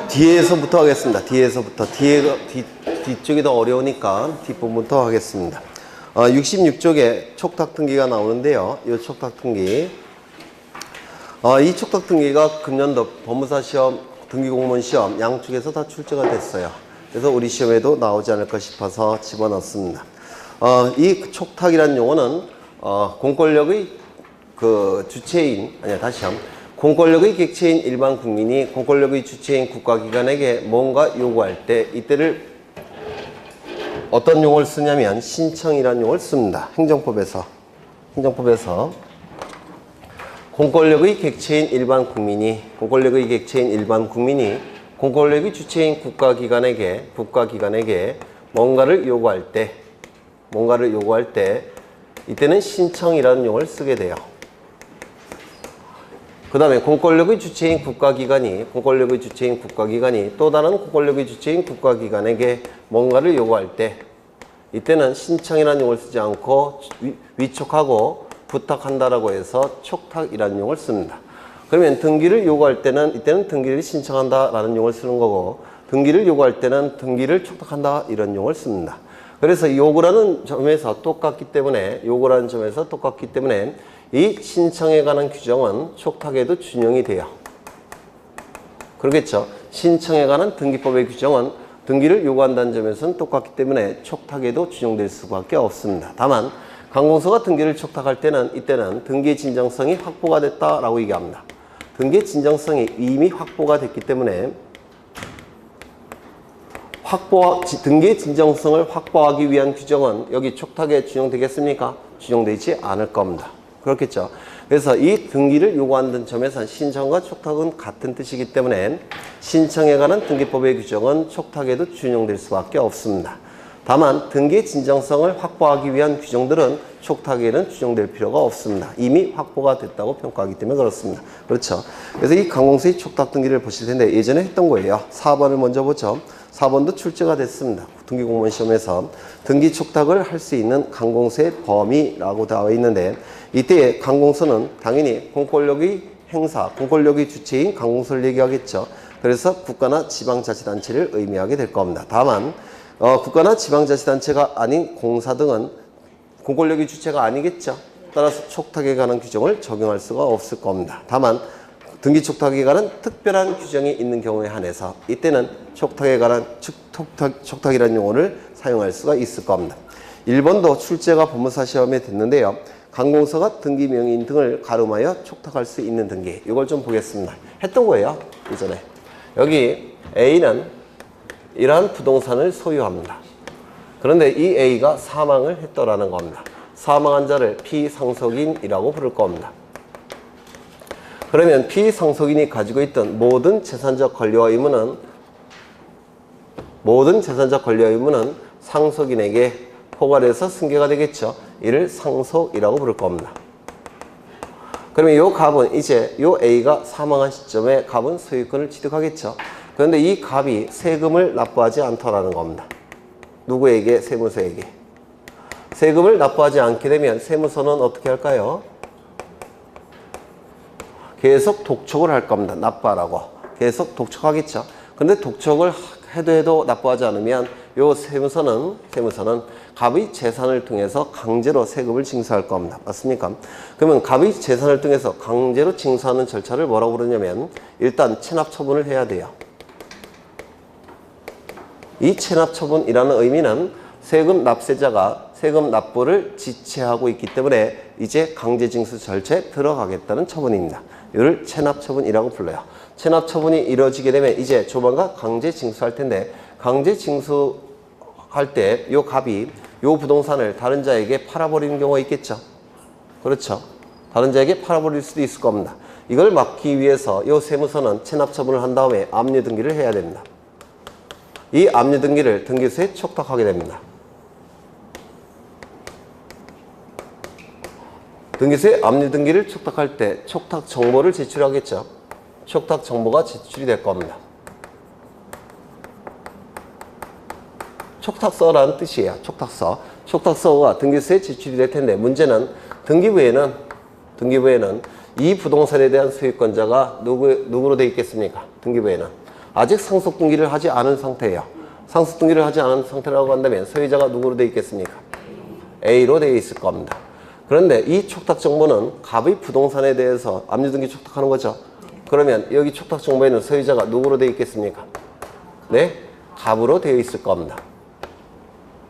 뒤에서부터 하겠습니다. 뒤쪽이 더 어려우니까 뒷부분부터 하겠습니다. 66쪽에 촉탁등기가 나오는데요. 이 촉탁등기. 이 촉탁등기가 금년도 법무사 시험, 등기공무원 시험 양쪽에서 다 출제가 됐어요. 그래서 우리 시험에도 나오지 않을까 싶어서 집어넣습니다. 이 촉탁이라는 용어는 공권력의 공권력의 객체인 일반 국민이 공권력의 주체인 국가기관에게 뭔가 요구할 때 이때를 어떤 용어를 쓰냐면 신청이라는 용어를 씁니다. 행정법에서 공권력의 객체인 일반 국민이 공권력의 주체인 국가기관에게 뭔가를 요구할 때 이때는 신청이라는 용어를 쓰게 돼요. 그 다음에 공권력의 주체인 국가기관이 또 다른 공권력의 주체인 국가기관에게 뭔가를 요구할 때 이때는 신청이라는 용어를 쓰지 않고 위촉하고 부탁한다라고 해서 촉탁이라는 용어를 씁니다. 그러면 등기를 요구할 때는 이때는 등기를 신청한다라는 용어를 쓰는 거고 등기를 요구할 때는 등기를 촉탁한다 이런 용어를 씁니다. 그래서 요구라는 점에서 똑같기 때문에 이 신청에 관한 규정은 촉탁에도 준용이 돼요. 그러겠죠. 신청에 관한 등기법의 규정은 등기를 요구한다는 점에서는 똑같기 때문에 촉탁에도 준용될 수밖에 없습니다. 다만 관공서가 등기를 촉탁할 때는 이때는 등기의 진정성이 확보가 됐다라고 얘기합니다. 등기의 진정성이 이미 확보가 됐기 때문에 등기의 진정성을 확보하기 위한 규정은 여기 촉탁에 준용되겠습니까? 준용되지 않을 겁니다. 그렇겠죠. 그래서 이 등기를 요구한다는 점에서 신청과 촉탁은 같은 뜻이기 때문에 신청에 관한 등기법의 규정은 촉탁에도 준용될 수밖에 없습니다. 다만 등기의 진정성을 확보하기 위한 규정들은 촉탁에는 준용될 필요가 없습니다. 이미 확보가 됐다고 평가하기 때문에 그렇습니다. 그렇죠. 그래서 이 관공서의 촉탁 등기를 보실 텐데 예전에 했던 거예요. 4번을 먼저 보죠. 4번도 출제가 됐습니다. 등기공무원 시험에서 등기 촉탁을 할 수 있는 관공서의 범위라고 나와 있는데 이때 관공서는 당연히 공권력의 주체인 관공서를 얘기하겠죠. 그래서 국가나 지방자치단체를 의미하게 될 겁니다. 다만 국가나 지방자치단체가 아닌 공사 등은 공권력의 주체가 아니겠죠. 따라서 촉탁에 관한 규정을 적용할 수가 없을 겁니다. 다만 등기 촉탁에 관한 특별한 규정이 있는 경우에 한해서 이때는 촉탁이라는 용어를 사용할 수가 있을 겁니다. 1번도 출제가 법무사 시험에 됐는데요. 관공서가 등기 명의인 등을 가름하여 촉탁할 수 있는 등기. 이걸 좀 보겠습니다. 했던 거예요. 이전에. 여기 A는 이러한 부동산을 소유합니다. 그런데 이 A가 사망을 했더라는 겁니다. 사망한 자를 피상속인이라고 부를 겁니다. 그러면 피상속인이 가지고 있던 모든 재산적 권리와 의무는 상속인에게 포괄해서 승계가 되겠죠. 이를 상속이라고 부를 겁니다. 그러면 이 갑은 이제 이 A가 사망한 시점에 갑은 소유권을 취득하겠죠. 그런데 이 갑이 세금을 납부하지 않더라는 겁니다. 누구에게? 세무서에게. 세금을 납부하지 않게 되면 세무서는 어떻게 할까요? 계속 독촉을 할 겁니다. 납부하라고. 계속 독촉하겠죠. 근데 독촉을 해도 납부하지 않으면 요 세무서는 갑의 재산을 통해서 강제로 세금을 징수할 겁니다. 맞습니까? 그러면 갑의 재산을 통해서 강제로 징수하는 절차를 뭐라고 부르냐면 일단 체납 처분을 해야 돼요. 이 체납 처분이라는 의미는 세금 납세자가 세금 납부를 지체하고 있기 때문에 이제 강제 징수 절차에 들어가겠다는 처분입니다. 이를 체납 처분이라고 불러요. 체납 처분이 이루어지게 되면 이제 조만간 강제 징수할 텐데 강제 징수할 때 요 갑이 요 부동산을 다른 자에게 팔아버리는 경우가 있겠죠. 그렇죠. 다른 자에게 팔아버릴 수도 있을 겁니다. 이걸 막기 위해서 요 세무서는 체납 처분을 한 다음에 압류 등기를 해야 됩니다. 이 압류 등기를 등기소에 촉탁하게 됩니다. 등기소에 압류 등기를 촉탁할 때 촉탁 정보를 제출하겠죠. 촉탁 정보가 제출이 될 겁니다. 촉탁서라는 뜻이에요. 촉탁서. 촉탁서가 등기소에 제출이 될 텐데 문제는 등기부에는 이 부동산에 대한 소유권자가 누구로 되어 있겠습니까? 등기부에는 아직 상속 등기를 하지 않은 상태예요. 상속 등기를 하지 않은 상태라고 한다면 소유자가 누구로 되어 있겠습니까? A로 되어 있을 겁니다. 그런데 이 촉탁 정보는 갑의 부동산에 대해서 압류 등기 촉탁하는 거죠. 그러면 여기 촉탁 정보에는 소유자가 누구로 되어 있겠습니까? 네? 갑으로 되어 있을 겁니다.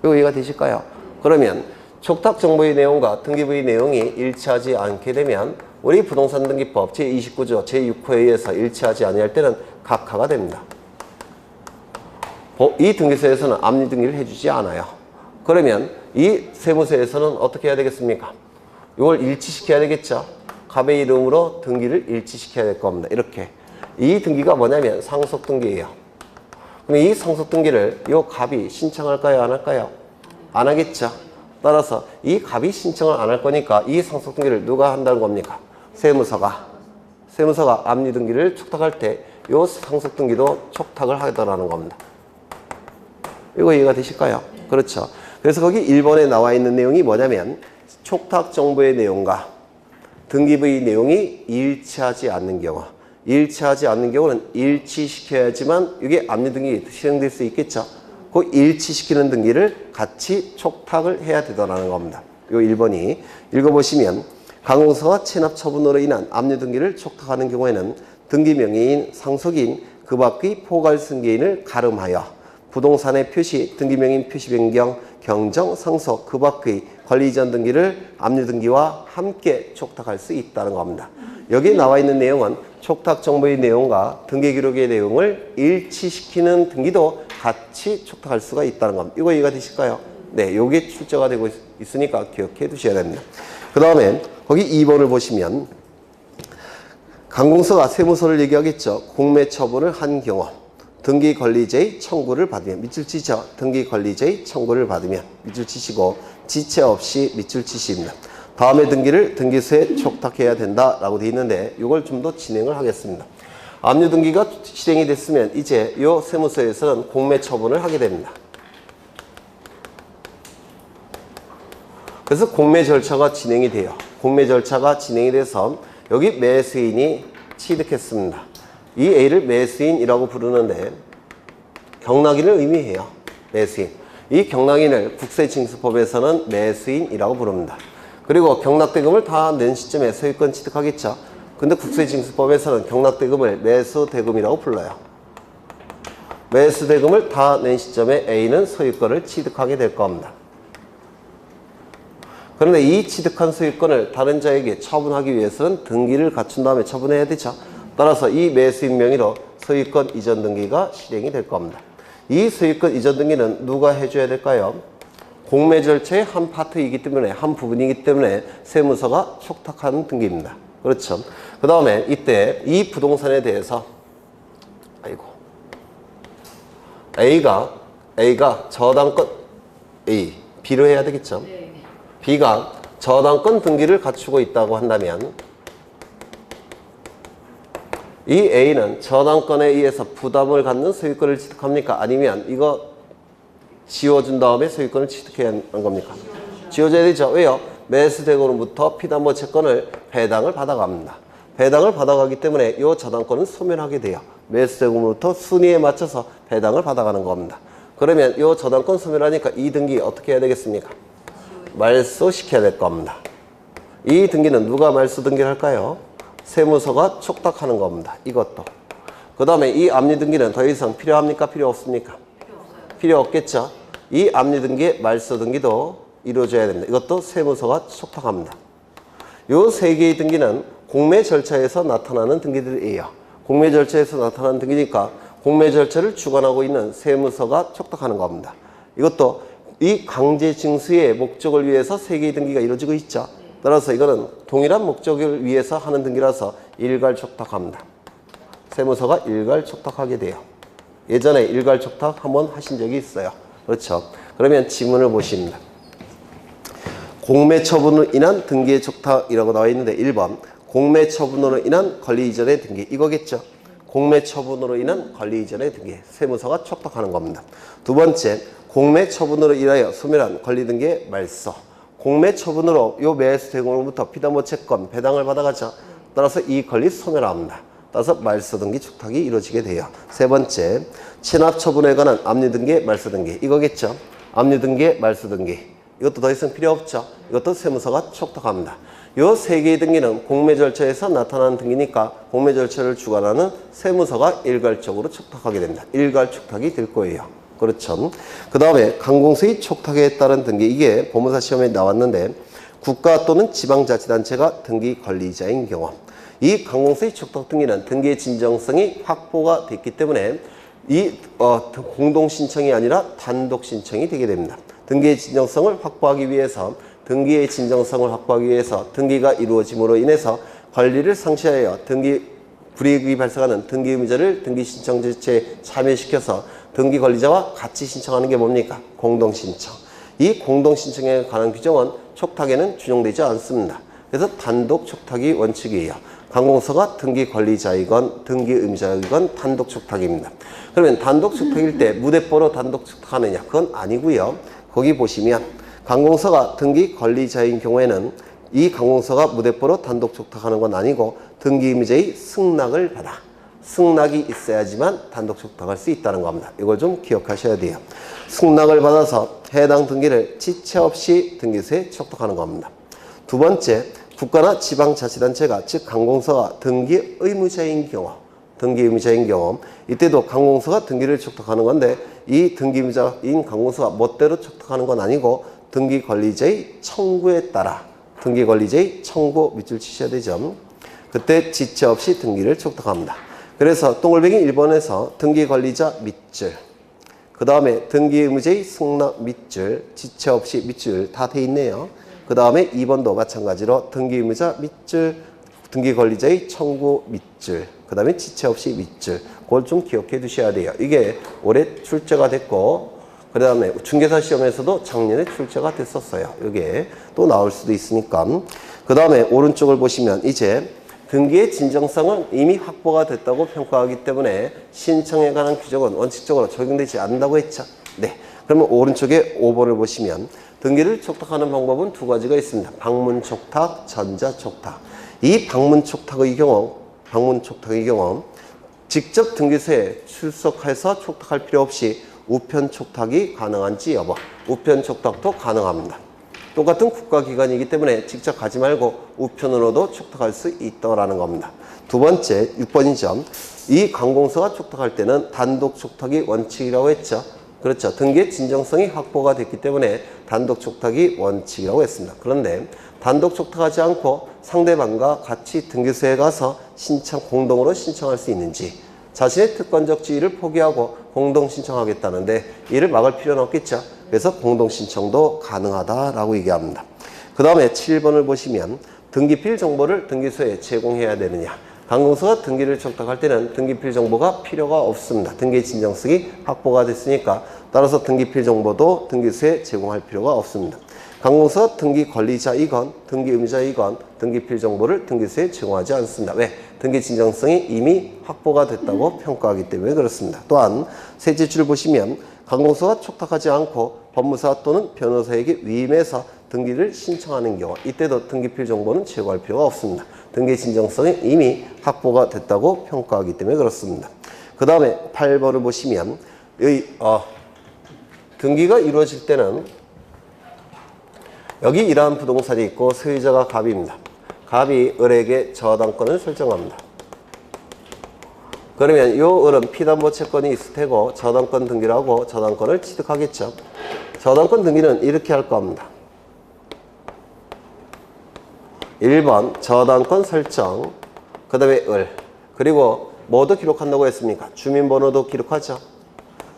이거 이해가 되실까요? 그러면 촉탁 정보의 내용과 등기부의 내용이 일치하지 않게 되면 우리 부동산 등기법 제29조 제6호에 의해서 일치하지 아니할 때는 각하가 됩니다. 이 등기소에서는 압류 등기를 해주지 않아요. 그러면 이 세무서에서는 어떻게 해야 되겠습니까? 이걸 일치시켜야 되겠죠. 갑의 이름으로 등기를 일치시켜야 될 겁니다. 이렇게. 이 등기가 뭐냐면 상속 등기예요. 그럼 이 상속 등기를 이 갑이 신청할까요? 안 할까요? 안 하겠죠. 따라서 이 갑이 신청을 안 할 거니까 이 상속 등기를 누가 한다는 겁니까? 세무서가 압류 등기를 촉탁할 때 이 상속 등기도 촉탁을 하더라는 겁니다. 이거 이해가 되실까요? 그렇죠. 그래서 거기 1번에 나와 있는 내용이 뭐냐면 촉탁 정보의 내용과 등기부의 내용이 일치하지 않는 경우, 일치하지 않는 경우는 일치시켜야지만 이게 압류 등기 실행될 수 있겠죠. 그 일치시키는 등기를 같이 촉탁을 해야 되더라는 겁니다. 요 1번이 읽어보시면 강공서가 체납 처분으로 인한 압류 등기를 촉탁하는 경우에는 등기 명의인 상속인 그 밖의 포괄 승계인을 가름하여 부동산의 표시, 등기 명의인 표시 변경, 경정, 상속 그 밖의 권리 이전 등기를 압류 등기와 함께 촉탁할 수 있다는 겁니다. 여기에 나와 있는 내용은 촉탁 정보의 내용과 등기 기록의 내용을 일치시키는 등기도 같이 촉탁할 수가 있다는 겁니다. 이거 이해가 되실까요? 네, 요게 출제가 되고 있으니까 기억해 두셔야 됩니다. 그 다음에 거기 2번을 보시면 강공서가 세무서를 얘기하겠죠. 공매 처분을 한 경우 등기 권리제의 청구를 받으면 밑줄 치죠. 등기 권리제의 청구를 받으면 밑줄 치시고 지체 없이 밑줄 치십니다. 다음에 등기를 등기소에 촉탁해야 된다라고 되어 있는데 이걸 좀 더 진행을 하겠습니다. 압류 등기가 실행이 됐으면 이제 이 세무서에서는 공매 처분을 하게 됩니다. 그래서 공매 절차가 진행이 돼요. 공매 절차가 진행이 돼서 여기 매수인이 취득했습니다. 이 A를 매수인이라고 부르는데 경락인을 의미해요. 매수인. 이 경락인을 국세징수법에서는 매수인이라고 부릅니다. 그리고 경락대금을 다 낸 시점에 소유권 취득하겠죠. 근데 국세징수법에서는 경락대금을 매수대금이라고 불러요. 매수대금을 다 낸 시점에 A는 소유권을 취득하게 될 겁니다. 그런데 이 취득한 소유권을 다른 자에게 처분하기 위해서는 등기를 갖춘 다음에 처분해야 되죠. 따라서 이 매수인 명의로 소유권 이전 등기가 실행이 될 겁니다. 이 소유권 이전 등기는 누가 해줘야 될까요? 공매 절차의 한 파트이기 때문에, 한 부분이기 때문에 세무서가 촉탁하는 등기입니다. 그렇죠. 그 다음에 이때 이 부동산에 대해서 A가 저당권 B로 해야 되겠죠. B가 저당권 등기를 갖추고 있다고 한다면 이 A는 저당권에 의해서 부담을 갖는 소유권을 취득합니까? 아니면 이거 지워준 다음에 소유권을 취득해야 하는 겁니까? 지워줘야 되죠. 왜요? 매수대금으로부터 피담보 채권을 배당을 받아갑니다. 배당을 받아가기 때문에 이 저당권은 소멸하게 돼요. 매수대금으로부터 순위에 맞춰서 배당을 받아가는 겁니다. 그러면 이 저당권 소멸하니까 이 등기 어떻게 해야 되겠습니까? 말소시켜야 될 겁니다. 이 등기는 누가 말소 등기를 할까요? 세무서가 촉탁하는 겁니다. 이것도. 그 다음에 이 압류 등기는 더 이상 필요합니까? 필요 없습니까? 필요 없겠죠. 이 압류 등기의 말소 등기도 이루어져야 됩니다. 이것도 세무서가 촉탁합니다. 이 세 개의 등기는 공매 절차에서 나타나는 등기들이에요. 공매 절차에서 나타나는 등기니까 공매 절차를 주관하고 있는 세무서가 촉탁하는 겁니다. 이것도 이 강제 징수의 목적을 위해서 세 개의 등기가 이루어지고 있죠. 따라서 이거는 동일한 목적을 위해서 하는 등기라서 일괄 촉탁합니다. 세무서가 일괄 촉탁하게 돼요. 예전에 일괄 촉탁 한번 하신 적이 있어요. 그렇죠. 그러면 지문을 보십니다. 공매 처분으로 인한 등기의 촉탁이라고 나와 있는데 1번 공매 처분으로 인한 권리 이전의 등기 이거겠죠. 공매 처분으로 인한 권리 이전의 등기 세무서가 촉탁하는 겁니다. 두 번째 공매 처분으로 인하여 소멸한 권리 등기의 말소. 공매 처분으로 요 매수 대금으로부터 피담보 채권 배당을 받아가죠. 따라서 이 권리 소멸합니다. 따라서 말소 등기 촉탁이 이루어지게 돼요. 세 번째, 체납 처분에 관한 압류 등기, 말소 등기. 이거겠죠. 압류 등기, 말소 등기. 이것도 더 이상 필요 없죠. 이것도 세무서가 촉탁합니다. 요 세 개의 등기는 공매 절차에서 나타나는 등기니까 공매 절차를 주관하는 세무서가 일괄적으로 촉탁하게 됩니다. 일괄 촉탁이 될 거예요. 그렇죠. 그 다음에 관공서의 촉탁에 따른 등기. 이게 법무사 시험에 나왔는데 국가 또는 지방자치단체가 등기 관리자인 경우, 이 관공서의 촉탁 등기는 등기의 진정성이 확보가 됐기 때문에 이 공동 신청이 아니라 단독 신청이 되게 됩니다. 등기의 진정성을 확보하기 위해서 등기의 진정성을 확보하기 위해서 등기가 이루어짐으로 인해서 권리를 상실하여 등기 불이익이 발생하는 등기 의무자를 등기 신청 절차에 참여시켜서 등기 관리자와 같이 신청하는 게 뭡니까? 공동 신청. 이 공동 신청에 관한 규정은 촉탁에는 준용되지 않습니다. 그래서 단독 촉탁이 원칙이에요. 관공서가 등기 관리자이건 등기 의무자이건 단독 촉탁입니다. 그러면 단독 촉탁일 때 무대뽀로 단독 촉탁하느냐? 그건 아니고요. 거기 보시면 관공서가 등기 관리자인 경우에는 이 관공서가 무대뽀로 단독 촉탁하는 건 아니고 등기 의무자의 승낙을 받아. 승낙이 있어야지만 단독 촉탁할 수 있다는 겁니다. 이걸 좀 기억하셔야 돼요. 승낙을 받아서 해당 등기를 지체 없이 등기소에 촉탁하는 겁니다. 두 번째, 국가나 지방자치단체가 즉 관공서가 등기 의무자인 경우 이때도 관공서가 등기를 촉탁하는 건데 이 등기 의무자인 관공서가 멋대로 촉탁하는 건 아니고 등기 관리자의 청구에 따라 등기 관리자의 청구 밑줄 치셔야 되죠. 그때 지체 없이 등기를 촉탁합니다. 그래서 동글뱅이 1번에서 등기 관리자 밑줄, 그 다음에 등기 의무자의 승낙 밑줄, 지체 없이 밑줄 다 돼 있네요. 그 다음에 2번도 마찬가지로 등기 의무자 밑줄, 등기 관리자의 청구 밑줄, 그 다음에 지체 없이 밑줄. 그걸 좀 기억해 두셔야 돼요. 이게 올해 출제가 됐고 그 다음에 중개사 시험에서도 작년에 출제가 됐었어요. 이게 또 나올 수도 있으니까. 그 다음에 오른쪽을 보시면 이제 등기의 진정성은 이미 확보가 됐다고 평가하기 때문에 신청에 관한 규정은 원칙적으로 적용되지 않는다고 했죠. 네. 그러면 오른쪽에 5번을 보시면 등기를 촉탁하는 방법은 두 가지가 있습니다. 방문 촉탁, 전자 촉탁. 이 방문 촉탁의 경우 직접 등기소에 출석해서 촉탁할 필요 없이 우편 촉탁이 가능한지 여부. 우편 촉탁도 가능합니다. 똑같은 국가기관이기 때문에 직접 가지 말고 우편으로도 촉탁할 수 있다라는 겁니다. 두 번째, 6번이죠. 이 관공서가 촉탁할 때는 단독 촉탁이 원칙이라고 했죠. 그렇죠. 등기의 진정성이 확보가 됐기 때문에 단독 촉탁이 원칙이라고 했습니다. 그런데 단독 촉탁하지 않고 상대방과 같이 등기소에 가서 공동으로 신청할 수 있는지, 자신의 특권적 지위를 포기하고 공동 신청하겠다는데 이를 막을 필요는 없겠죠. 그래서 공동 신청도 가능하다라고 얘기합니다. 그 다음에 7번을 보시면 등기필 정보를 등기소에 제공해야 되느냐. 관공서가 등기를 촉탁할 때는 등기필 정보가 필요가 없습니다. 등기의 진정성이 확보가 됐으니까 따라서 등기필 정보도 등기소에 제공할 필요가 없습니다. 관공서 등기 관리자이건 등기 의무자이건 등기필 정보를 등기소에 제공하지 않습니다. 왜? 등기 진정성이 이미 확보가 됐다고 평가하기 때문에 그렇습니다. 또한 셋째 줄 보시면 관공서가 촉탁하지 않고 법무사 또는 변호사에게 위임해서 등기를 신청하는 경우 이때도 등기필 정보는 제공할 필요가 없습니다. 등기 진정성이 이미 확보가 됐다고 평가하기 때문에 그렇습니다. 그 다음에 8번을 보시면 등기가 이루어질 때는 여기 이러한 부동산이 있고 소유자가 갑입니다. 갑이 을에게 저당권을 설정합니다. 그러면 이 을은 피담보 채권이 있을 테고 저당권 등기를 하고 저당권을 취득하겠죠. 저당권 등기는 이렇게 할 겁니다. 1번 저당권 설정, 그 다음에 을, 그리고 뭐도 기록한다고 했습니까? 주민번호도 기록하죠.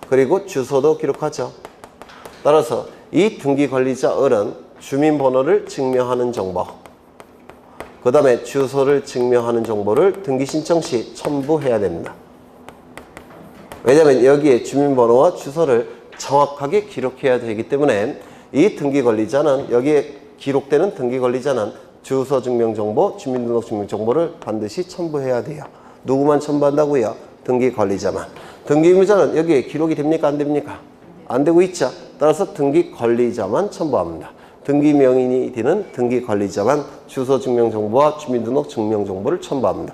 그리고 주소도 기록하죠. 따라서 이 등기관리자 을은 주민번호를 증명하는 정보, 그 다음에 주소를 증명하는 정보를 등기신청 시 첨부해야 됩니다. 왜냐하면 여기에 주민번호와 주소를 정확하게 기록해야 되기 때문에 이 등기관리자는 여기에 기록되는 등기관리자는 주소 증명정보, 주민등록증명정보를 반드시 첨부해야 돼요. 누구만 첨부한다고요? 등기관리자만. 등기의무자는 여기에 기록이 됩니까? 안 됩니까? 안 되고 있죠. 따라서 등기관리자만 첨부합니다. 등기 명인이 되는 등기관리자만 주소 증명정보와 주민등록 증명정보를 첨부합니다.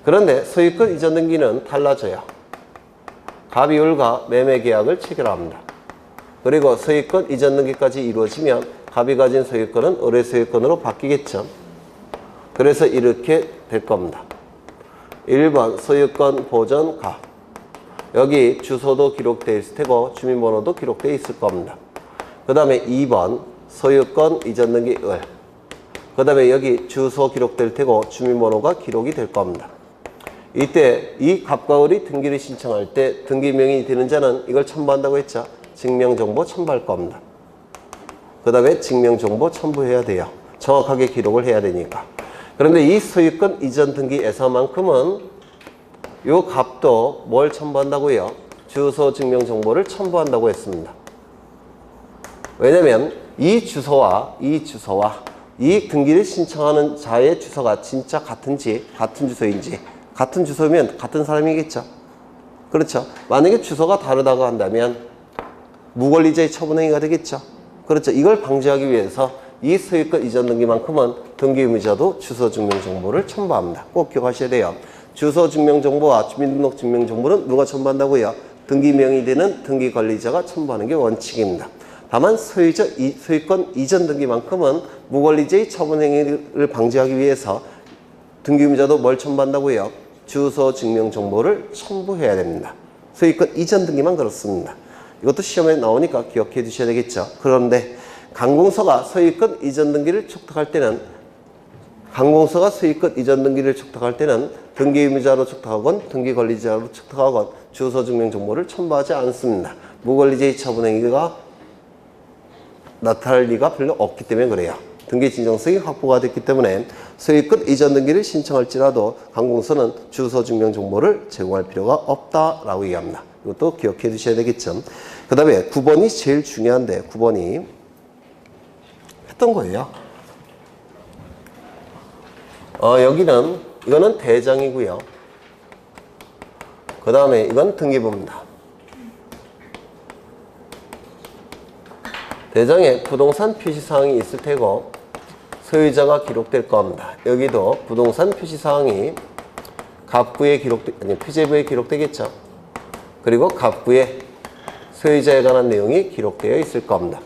그런데 소유권 이전 등기는 달라져요. 갑이율과 매매 계약을 체결합니다. 그리고 소유권 이전 등기까지 이루어지면 갑이 가진 소유권은 의뢰 소유권으로 바뀌겠죠. 그래서 이렇게 될 겁니다. 1번 소유권 보전 갑. 여기 주소도 기록되어 있을 테고 주민번호도 기록되어 있을 겁니다. 그 다음에 2번 소유권 이전 등기 을. 그 다음에 여기 주소 기록될 테고 주민번호가 기록이 될 겁니다. 이때 이 갑과 을이 등기를 신청할 때 등기명의 되는 자는 이걸 첨부한다고 했죠. 증명정보 첨부할 겁니다. 그 다음에 증명정보 첨부해야 돼요. 정확하게 기록을 해야 되니까. 그런데 이 소유권 이전 등기에서만큼은 요 갑도 뭘 첨부한다고요? 주소 증명정보를 첨부한다고 했습니다. 왜냐면 이 주소와 이 등기를 신청하는 자의 주소가 진짜 같은지 같은 주소인지 같은 주소면 같은 사람이겠죠. 그렇죠. 만약에 주소가 다르다고 한다면 무권리자의 처분행위가 되겠죠. 그렇죠. 이걸 방지하기 위해서 이 소유권 이전 등기만큼은 등기 의무자도 주소 증명정보를 첨부합니다. 꼭 기억하셔야 돼요. 주소 증명정보와 주민등록 증명정보는 누가 첨부한다고요? 등기 명의되는 등기 관리자가 첨부하는 게 원칙입니다. 다만 소유권 이전 등기만큼은 무권리자의 처분행위를 방지하기 위해서 등기 의무자도 뭘 첨부한다고요? 주소 증명정보를 첨부해야 됩니다. 소유권 이전 등기만 그렇습니다. 이것도 시험에 나오니까 기억해 두셔야 되겠죠. 그런데 관공서가 소유권 이전 등기를 촉탁할 때는 등기 의무자로 촉탁하건 등기 관리자로 촉탁하건 주소 증명정보를 첨부하지 않습니다. 무권리자의 처분행위가 나타날 리가 별로 없기 때문에 그래요. 등기 진정성이 확보가 됐기 때문에 소유권 이전 등기를 신청할지라도 관공서는 주소 증명정보를 제공할 필요가 없다라고 얘기합니다. 이것도 기억해 두셔야 되겠죠. 그 다음에 9번이 제일 중요한데 9번이 했던 거예요. 이거는 대장이고요. 그 다음에 이건 등기부입니다. 대장에 부동산 표시사항이 있을 테고 소유자가 기록될 겁니다. 여기도 부동산 표시사항이 갑구에 표제부에 기록되겠죠. 그리고 갑구에 소유자에 관한 내용이 기록되어 있을 겁니다.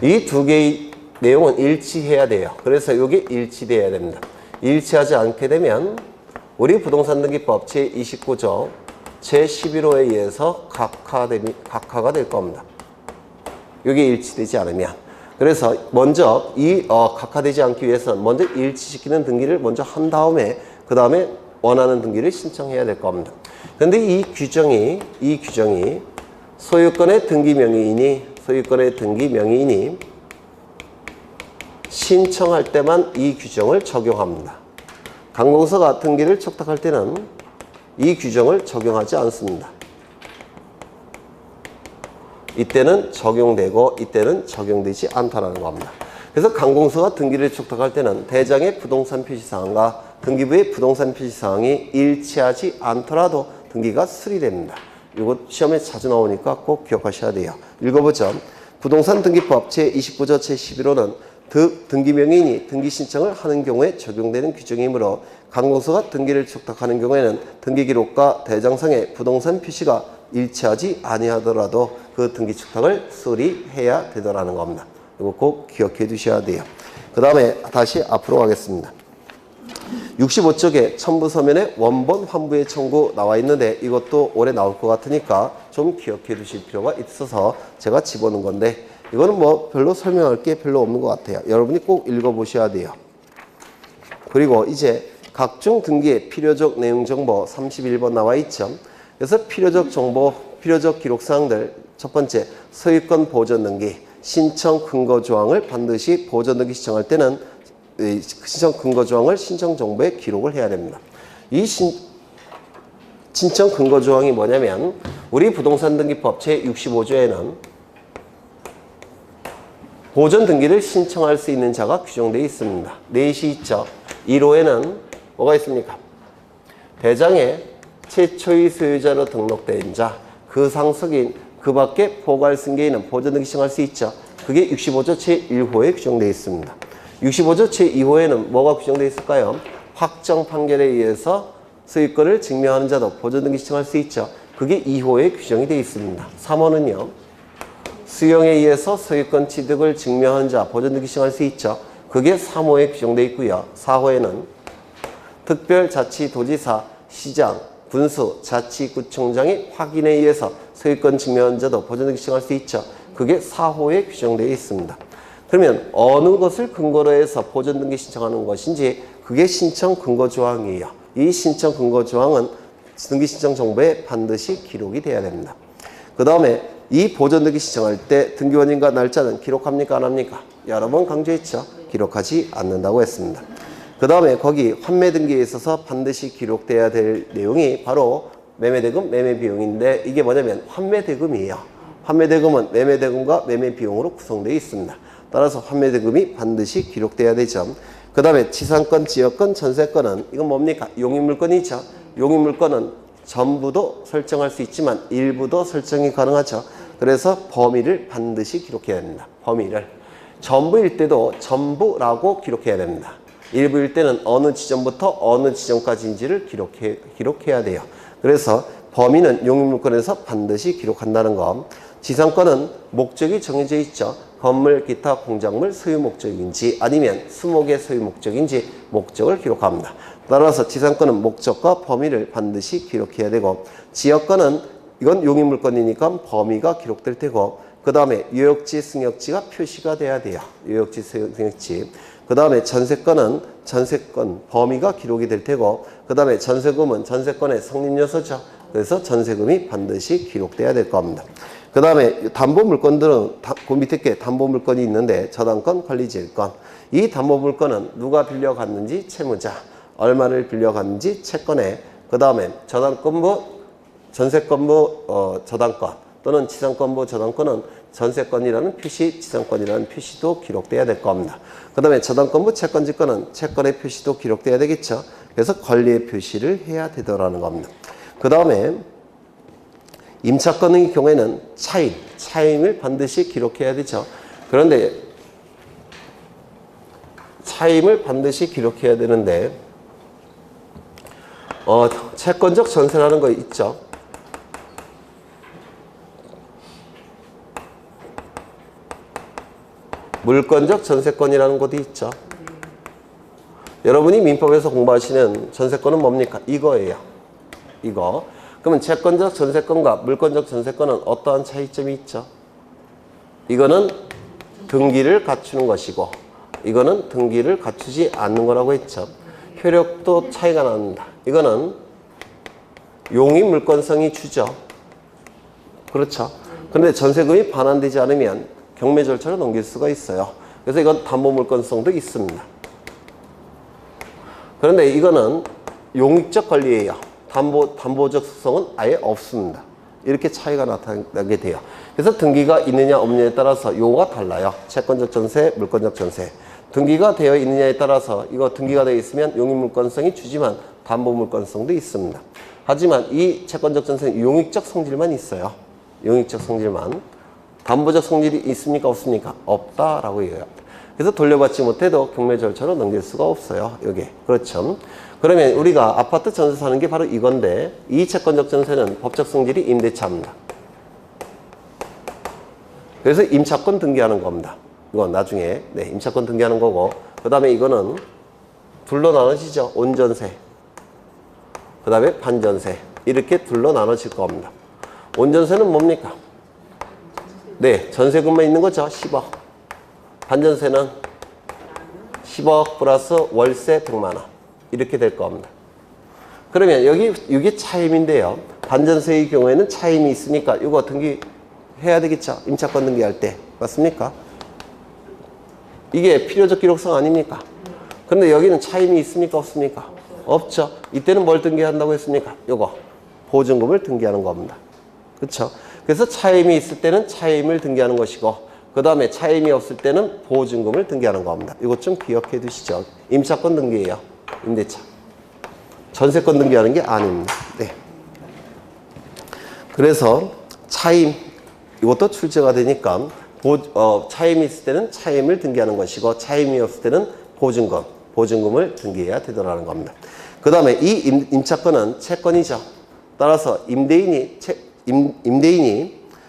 이 두 개의 내용은 일치해야 돼요. 그래서 이게 일치돼야 됩니다. 일치하지 않게 되면 우리 부동산등기법 제29조 제11호에 의해서 각하가 될 겁니다. 이게 일치되지 않으면. 그래서 먼저 각하되지 않기 위해서는 먼저 일치시키는 등기를 먼저 한 다음에 그 다음에 원하는 등기를 신청해야 될 겁니다. 그런데 이 규정이 소유권의 등기 명의인이 신청할 때만 이 규정을 적용합니다. 관공서가 등기를 촉탁할 때는 이 규정을 적용하지 않습니다. 이때는 적용되고 이때는 적용되지 않다는 겁니다. 그래서 관공서가 등기를 촉탁할 때는 대장의 부동산 표시사항과 등기부의 부동산 표시사항이 일치하지 않더라도 등기가 수리됩니다. 이거 시험에 자주 나오니까 꼭 기억하셔야 돼요. 읽어보죠. 부동산 등기법 제29조 제11호는 등기 명의인이 등기 신청을 하는 경우에 적용되는 규정이므로 관공서가 등기를 촉탁하는 경우에는 등기 기록과 대장상의 부동산 표시가 일치하지 아니하더라도 그 등기 촉탁을 수리해야 되더라는 겁니다. 이거 꼭 기억해 두셔야 돼요. 그 다음에 다시 앞으로 가겠습니다. 65쪽에 첨부서면에 원본 환부의 청구 나와 있는데 이것도 오래 나올 것 같으니까 좀 기억해 두실 필요가 있어서 제가 집어넣은 건데 이거는 뭐 별로 설명할 게 별로 없는 것 같아요. 여러분이 꼭 읽어보셔야 돼요. 그리고 이제 각종 등기의 필요적 내용 정보 31번 나와 있죠. 그래서 필요적 정보, 필요적 기록사항들 첫 번째 소유권 보전 등기 신청 근거 조항을 반드시 보전 등기 신청할 때는 신청 근거 조항을 신청 정보에 기록을 해야 됩니다. 이 신청 근거 조항이 뭐냐면 우리 부동산 등기법 제65조에는 보전 등기를 신청할 수 있는 자가 규정되어 있습니다. 넷이 있죠. 1호에는 뭐가 있습니까? 대장에 최초의 소유자로 등록된 자, 그 상속인, 그 밖에 포괄 승계인은 보전 등기 신청할 수 있죠. 그게 65조 제1호에 규정되어 있습니다. 65조 제2호에는 뭐가 규정되어 있을까요? 확정 판결에 의해서 소유권을 증명하는 자도 보존등기 신청할 수 있죠. 그게 2호에 규정이 되어 있습니다. 3호는요. 수용에 의해서 소유권 취득을 증명하는 자 보존등기 신청할 수 있죠. 그게 3호에 규정되어 있고요. 4호에는 특별자치도지사, 시장, 군수, 자치구청장의 확인에 의해서 소유권 증명하는 자도 보존등기 신청할 수 있죠. 그게 4호에 규정되어 있습니다. 그러면 어느 것을 근거로 해서 보존등기 신청하는 것인지 그게 신청 근거 조항이에요. 이 신청 근거 조항은 등기 신청 정보에 반드시 기록이 돼야 됩니다. 그 다음에 이 보존등기 신청할 때 등기원인과 날짜는 기록합니까? 안 합니까? 여러 번 강조했죠. 기록하지 않는다고 했습니다. 그 다음에 거기 환매등기에 있어서 반드시 기록돼야 될 내용이 바로 매매대금, 매매비용인데 이게 뭐냐면 환매대금이에요. 환매대금은 매매대금과 매매비용으로 구성되어 있습니다. 따라서 환매대금이 반드시 기록돼야 되죠. 그 다음에 지상권, 지역권, 전세권은 이건 뭡니까? 용익물권이죠. 용익물권은 전부도 설정할 수 있지만 일부도 설정이 가능하죠. 그래서 범위를 반드시 기록해야 됩니다. 범위를. 전부일 때도 전부라고 기록해야 됩니다. 일부일 때는 어느 지점부터 어느 지점까지인지를 기록해야 돼요. 그래서 범위는 용익물권에서 반드시 기록한다는 거. 지상권은 목적이 정해져 있죠. 건물, 기타, 공작물 소유 목적인지 아니면 수목의 소유 목적인지 목적을 기록합니다. 따라서 지상권은 목적과 범위를 반드시 기록해야 되고 지역권은 이건 용익물권이니까 범위가 기록될 테고 그 다음에 유역지, 승역지가 표시가 돼야 돼요. 유역지, 승역지. 그 다음에 전세권은 전세권 범위가 기록이 될 테고 그 다음에 전세금은 전세권의 성립요소죠. 그래서 전세금이 반드시 기록돼야 될 겁니다. 그 다음에 담보물건들은 그 밑에 게 담보물건이 있는데 저당권, 권리지일권. 이 담보물건은 누가 빌려갔는지 채무자, 얼마를 빌려갔는지 채권에 그 다음에 저당권부, 전세권부 저당권 또는 지상권부 저당권은 전세권이라는 표시, 지상권이라는 표시도 기록돼야 될 겁니다. 그 다음에 저당권부 채권지권은 채권의 표시도 기록돼야 되겠죠. 그래서 권리의 표시를 해야 되더라는 겁니다. 그 다음에 임차권의 경우에는 차임을 반드시 기록해야 되죠. 그런데 차임을 반드시 기록해야 되는데 채권적 전세라는 거 있죠. 물권적 전세권이라는 것도 있죠. 여러분이 민법에서 공부하시는 전세권은 뭡니까? 이거예요. 이거. 그러면 채권적 전세권과 물권적 전세권은 어떠한 차이점이 있죠? 이거는 등기를 갖추는 것이고 이거는 등기를 갖추지 않는 거라고 했죠. 효력도 차이가 납니다. 이거는 용익 물권성이 주죠. 그렇죠. 그런데 전세금이 반환되지 않으면 경매 절차로 넘길 수가 있어요. 그래서 이건 담보 물권성도 있습니다. 그런데 이거는 용익적 권리예요. 담보적 특성은 아예 없습니다. 이렇게 차이가 나타나게 돼요. 그래서 등기가 있느냐 없느냐에 따라서 요거가 달라요. 채권적 전세, 물권적 전세. 등기가 되어 있느냐에 따라서 이거 등기가 되어 있으면 용익물권성이 주지만 담보물권성도 있습니다. 하지만 이 채권적 전세는 용익적 성질만 있어요. 용익적 성질만. 담보적 성질이 있습니까 없습니까? 없다라고 얘기합니다. 그래서 돌려받지 못해도 경매 절차로 넘길 수가 없어요. 이게 그렇죠. 그러면 우리가 아파트 전세 사는 게 바로 이건데 이 채권적 전세는 법적 성질이 임대차입니다. 그래서 임차권 등기하는 겁니다. 이건 나중에 임차권 등기하는 거고 그 다음에 이거는 둘로 나눠지죠. 온전세 그 다음에 반전세 이렇게 둘로 나눠질 겁니다. 온전세는 뭡니까? 네, 전세금만 있는 거죠. 10억. 반전세는 10억 플러스 월세 100만 원. 이렇게 될 겁니다. 그러면 이게 차임인데요. 반전세의 경우에는 차임이 있으니까 이거 등기해야 되겠죠. 임차권 등기할 때. 맞습니까? 이게 필요적 기록성 아닙니까? 그런데 여기는 차임이 있습니까? 없습니까? 없죠. 이때는 뭘 등기한다고 했습니까? 요거. 보증금을 등기하는 겁니다. 그렇죠? 그래서 차임이 있을 때는 차임을 등기하는 것이고 그 다음에 차임이 없을 때는 보증금을 등기하는 겁니다. 이것 좀 기억해 두시죠. 임차권 등기예요. 임대차. 전세권 등기하는 게 아닙니다. 네. 그래서 차임 이것도 출제가 되니까 차임이 있을 때는 차임을 등기하는 것이고 차임이 없을 때는 보증금을 등기해야 되더라는 겁니다. 그 다음에 이 임차권은 채권이죠. 따라서 임대인이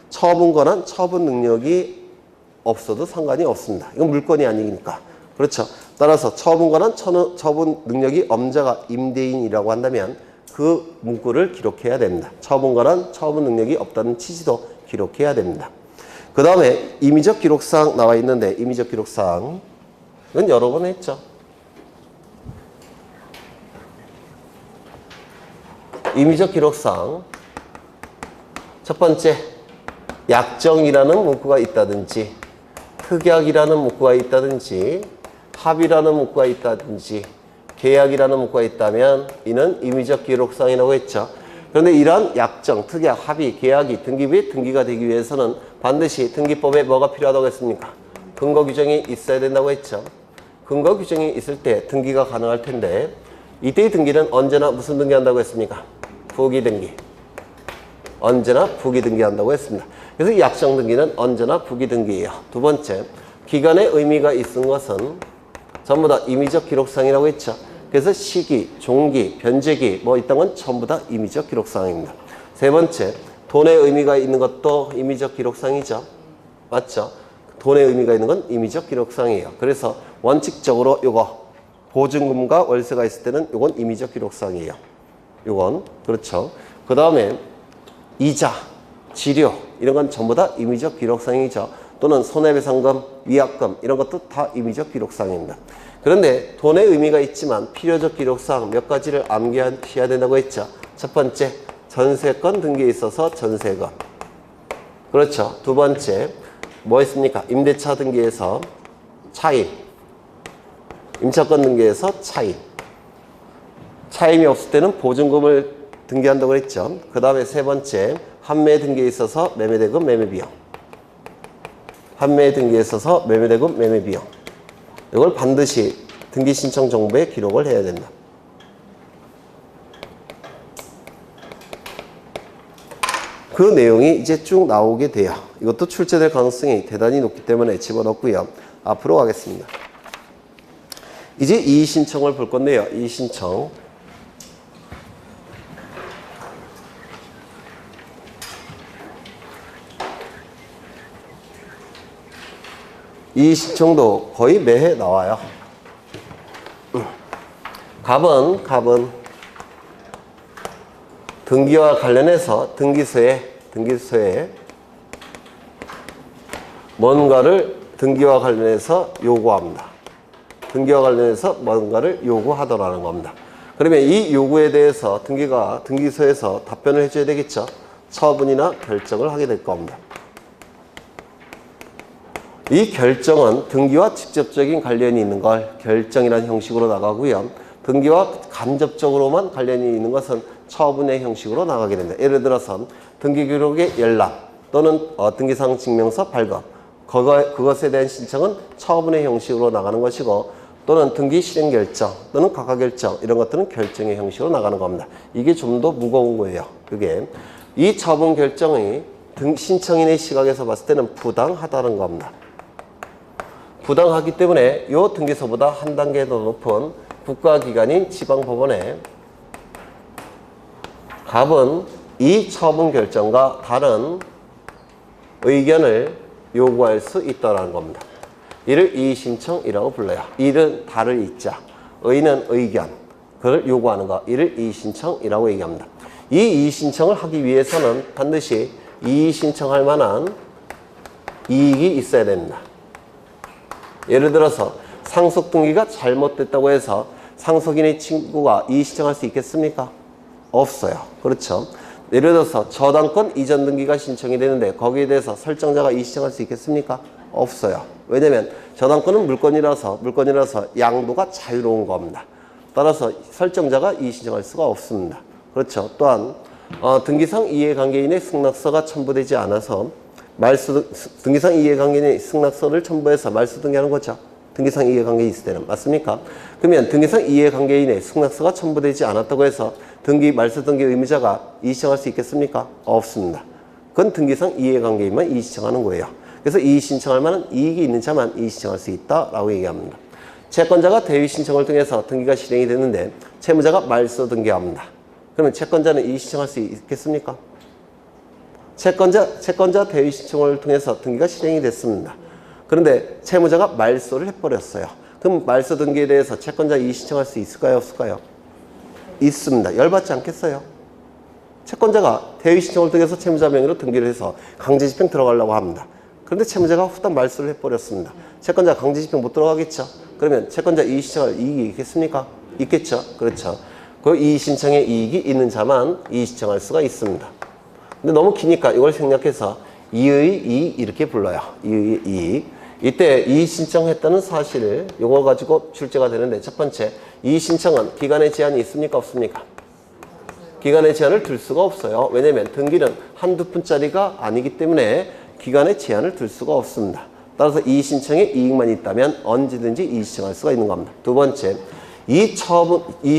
처분 권한 처분 능력이 없어도 상관이 없습니다. 이건 물건이 아니니까. 그렇죠. 따라서 처분 권한 처분 능력이 엄자가 임대인이라고 한다면 그 문구를 기록해야 됩니다. 처분 권한 처분 능력이 없다는 취지도 기록해야 됩니다. 그 다음에 임의적 기록사항 나와 있는데 임의적 기록사항 이건 여러 번 했죠. 임의적 기록사항 첫 번째 약정이라는 문구가 있다든지 특약이라는 문구가 있다든지 합의라는 문구가 있다든지 계약이라는 문구가 있다면 이는 임의적 기록사항이라고 했죠. 그런데 이러한 약정, 특약, 합의, 계약이 등기가 되기 위해서는 반드시 등기법에 뭐가 필요하다고 했습니까? 근거 규정이 있어야 된다고 했죠. 근거 규정이 있을 때 등기가 가능할 텐데 이때의 등기는 언제나 무슨 등기한다고 했습니까? 부기 등기. 언제나 부기 등기한다고 했습니다. 그래서 이 약정 등기는 언제나 부기 등기예요. 두 번째, 기간의 의미가 있는 것은 전부 다 임의적 기록상이라고 했죠. 그래서 시기, 종기, 변제기 뭐 이딴 건 전부 다 임의적 기록상입니다. 세 번째, 돈의 의미가 있는 것도 임의적 기록상이죠. 맞죠? 돈의 의미가 있는 건 임의적 기록상이에요. 그래서 원칙적으로 요거 보증금과 월세가 있을 때는 요건 임의적 기록상이에요. 요건 그렇죠. 그 다음에 이자, 지료 이런 건 전부 다 임의적 기록상이죠. 또는 손해배상금, 위약금 이런 것도 다 임의적 기록상입니다. 그런데 돈의 의미가 있지만 필요적 기록사항 몇 가지를 암기하셔야 된다고 했죠. 첫 번째, 전세권 등기에 있어서 전세금. 그렇죠. 두 번째, 뭐 있습니까? 임대차 등기에서 차임. 임차권 등기에서 차임. 차임이 없을 때는 보증금을 등기한다고 했죠. 그 다음에 세 번째, 판매 등기에 있어서 매매대금, 매매비용. 판매 등기에 있어서 매매대금, 매매비용. 이걸 반드시 등기 신청 정보에 기록을 해야 된다. 그 내용이 이제 쭉 나오게 돼요. 이것도 출제될 가능성이 대단히 높기 때문에 집어넣고요. 앞으로 가겠습니다. 이제 이의 신청을 볼 건데요. 이의 신청. 이 신청도 거의 매해 나와요. 갑은 등기와 관련해서 등기소에 뭔가를 등기와 관련해서 요구합니다. 등기와 관련해서 뭔가를 요구하더라는 겁니다. 그러면 이 요구에 대해서 등기소에서 답변을 해줘야 되겠죠. 처분이나 결정을 하게 될 겁니다. 이 결정은 등기와 직접적인 관련이 있는 걸 결정이라는 형식으로 나가고요. 등기와 간접적으로만 관련이 있는 것은 처분의 형식으로 나가게 됩니다. 예를 들어서 등기기록의 열람 또는 등기상 증명서 발급 그것에 대한 신청은 처분의 형식으로 나가는 것이고 또는 등기 실행 결정 또는 각하 결정 이런 것들은 결정의 형식으로 나가는 겁니다. 이게 좀 더 무거운 거예요. 그게 이 처분 결정이 신청인의 시각에서 봤을 때는 부당하다는 겁니다. 부당하기 때문에 이 등기소보다 한 단계 더 높은 국가기관인 지방법원에 갑은 이 처분 결정과 다른 의견을 요구할 수 있다는 겁니다. 이를 이의신청이라고 불러요. 이는 다를 이자, 의는 의견, 그걸 요구하는 거, 이를 이의신청이라고 얘기합니다. 이 이의신청을 하기 위해서는 반드시 이의신청할 만한 이익이 있어야 됩니다. 예를 들어서 상속 등기가 잘못됐다고 해서 상속인의 친구가 이의신청할 수 있겠습니까? 없어요. 그렇죠. 예를 들어서 저당권 이전 등기가 신청이 되는데 거기에 대해서 설정자가 이의신청할 수 있겠습니까? 없어요. 왜냐하면 저당권은 물건이라서 양도가 자유로운 겁니다. 따라서 설정자가 이의신청할 수가 없습니다. 그렇죠. 또한 등기상 이해관계인의 승낙서가 첨부되지 않아서 등기상 이해관계인의 승낙서를 첨부해서 말소 등기하는 거죠. 등기상 이해관계인이 있을 때는. 맞습니까? 그러면 등기상 이해관계인의 승낙서가 첨부되지 않았다고 해서 말소 등기 의무자가 이의신청할 수 있겠습니까? 없습니다. 그건 등기상 이해관계인만 이의신청하는 거예요. 그래서 이의신청할 만한 이익이 있는 자만 이의신청할 수 있다라고 얘기합니다. 채권자가 대위 신청을 통해서 등기가 실행이 됐는데 채무자가 말소 등기합니다. 그러면 채권자는 이의 신청할 수 있겠습니까? 채권자 대위 신청을 통해서 등기가 실행이 됐습니다. 그런데 채무자가 말소를 해버렸어요. 그럼 말소 등기에 대해서 채권자 이의 신청할 수 있을까요? 없을까요? 있습니다. 열받지 않겠어요? 채권자가 대위 신청을 통해서 채무자 명의로 등기를 해서 강제집행 들어가려고 합니다. 그런데 채무자가 후딱 말소를 해버렸습니다. 채권자 강제집행 못 들어가겠죠? 그러면 채권자 이의 신청할 이익이 있겠습니까? 있겠죠? 그렇죠. 그 이의 신청에 이익이 있는 자만 이의 신청할 수가 있습니다. 근데 너무 기니까 이걸 생략해서 이의 이익 이렇게 불러요. 이의 이익. 이때 이의 신청했다는 사실을 요거 가지고 출제가 되는데 첫 번째, 이의 신청은 기간의 제한이 있습니까? 없습니까? 기간의 제한을 둘 수가 없어요. 왜냐면 등기는 한두 푼짜리가 아니기 때문에 기간의 제한을 둘 수가 없습니다. 따라서 이의 신청에 이익만 있다면 언제든지 이의 신청할 수가 있는 겁니다. 두 번째, 이의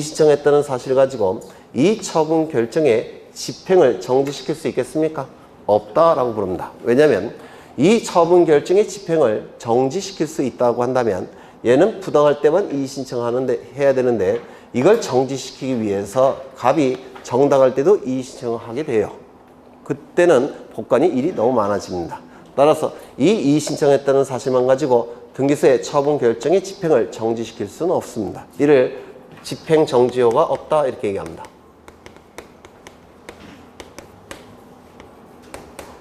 신청했다는 사실을 가지고 이 처분 결정의 집행을 정지시킬 수 있겠습니까? 없다라고 부릅니다. 왜냐하면 이 처분 결정의 집행을 정지시킬 수 있다고 한다면 얘는 부당할 때만 이의 신청하는데 해야 되는데 이걸 정지시키기 위해서 갑이 정당할 때도 이의 신청을 하게 돼요. 그때는 법관이 일이 너무 많아집니다. 따라서 이 이의 신청했다는 사실만 가지고 등기소의 처분 결정의 집행을 정지시킬 수는 없습니다. 이를 집행 정지효가 없다 이렇게 얘기합니다.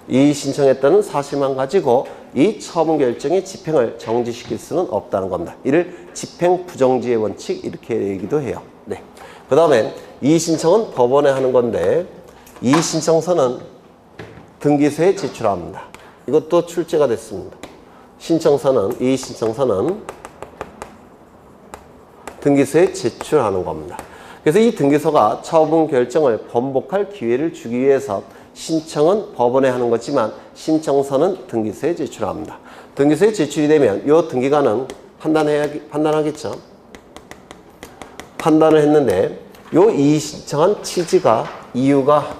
이의 신청했다는 사실만 가지고 이 처분 결정의 집행을 정지시킬 수는 없다는 겁니다. 이를 집행 부정지의 원칙 이렇게 얘기도 해요. 네. 그 다음에 이의 신청은 법원에 하는 건데 이의 신청서는 등기소에 제출합니다. 이것도 출제가 됐습니다. 이의 신청서는 등기소에 제출하는 겁니다. 그래서 이 등기소가 처분 결정을 번복할 기회를 주기 위해서 신청은 법원에 하는 거지만 신청서는 등기소에 제출합니다. 등기소에 제출이 되면 이 등기관은 판단하겠죠. 판단을 했는데 이 이의 신청한 취지가 이유가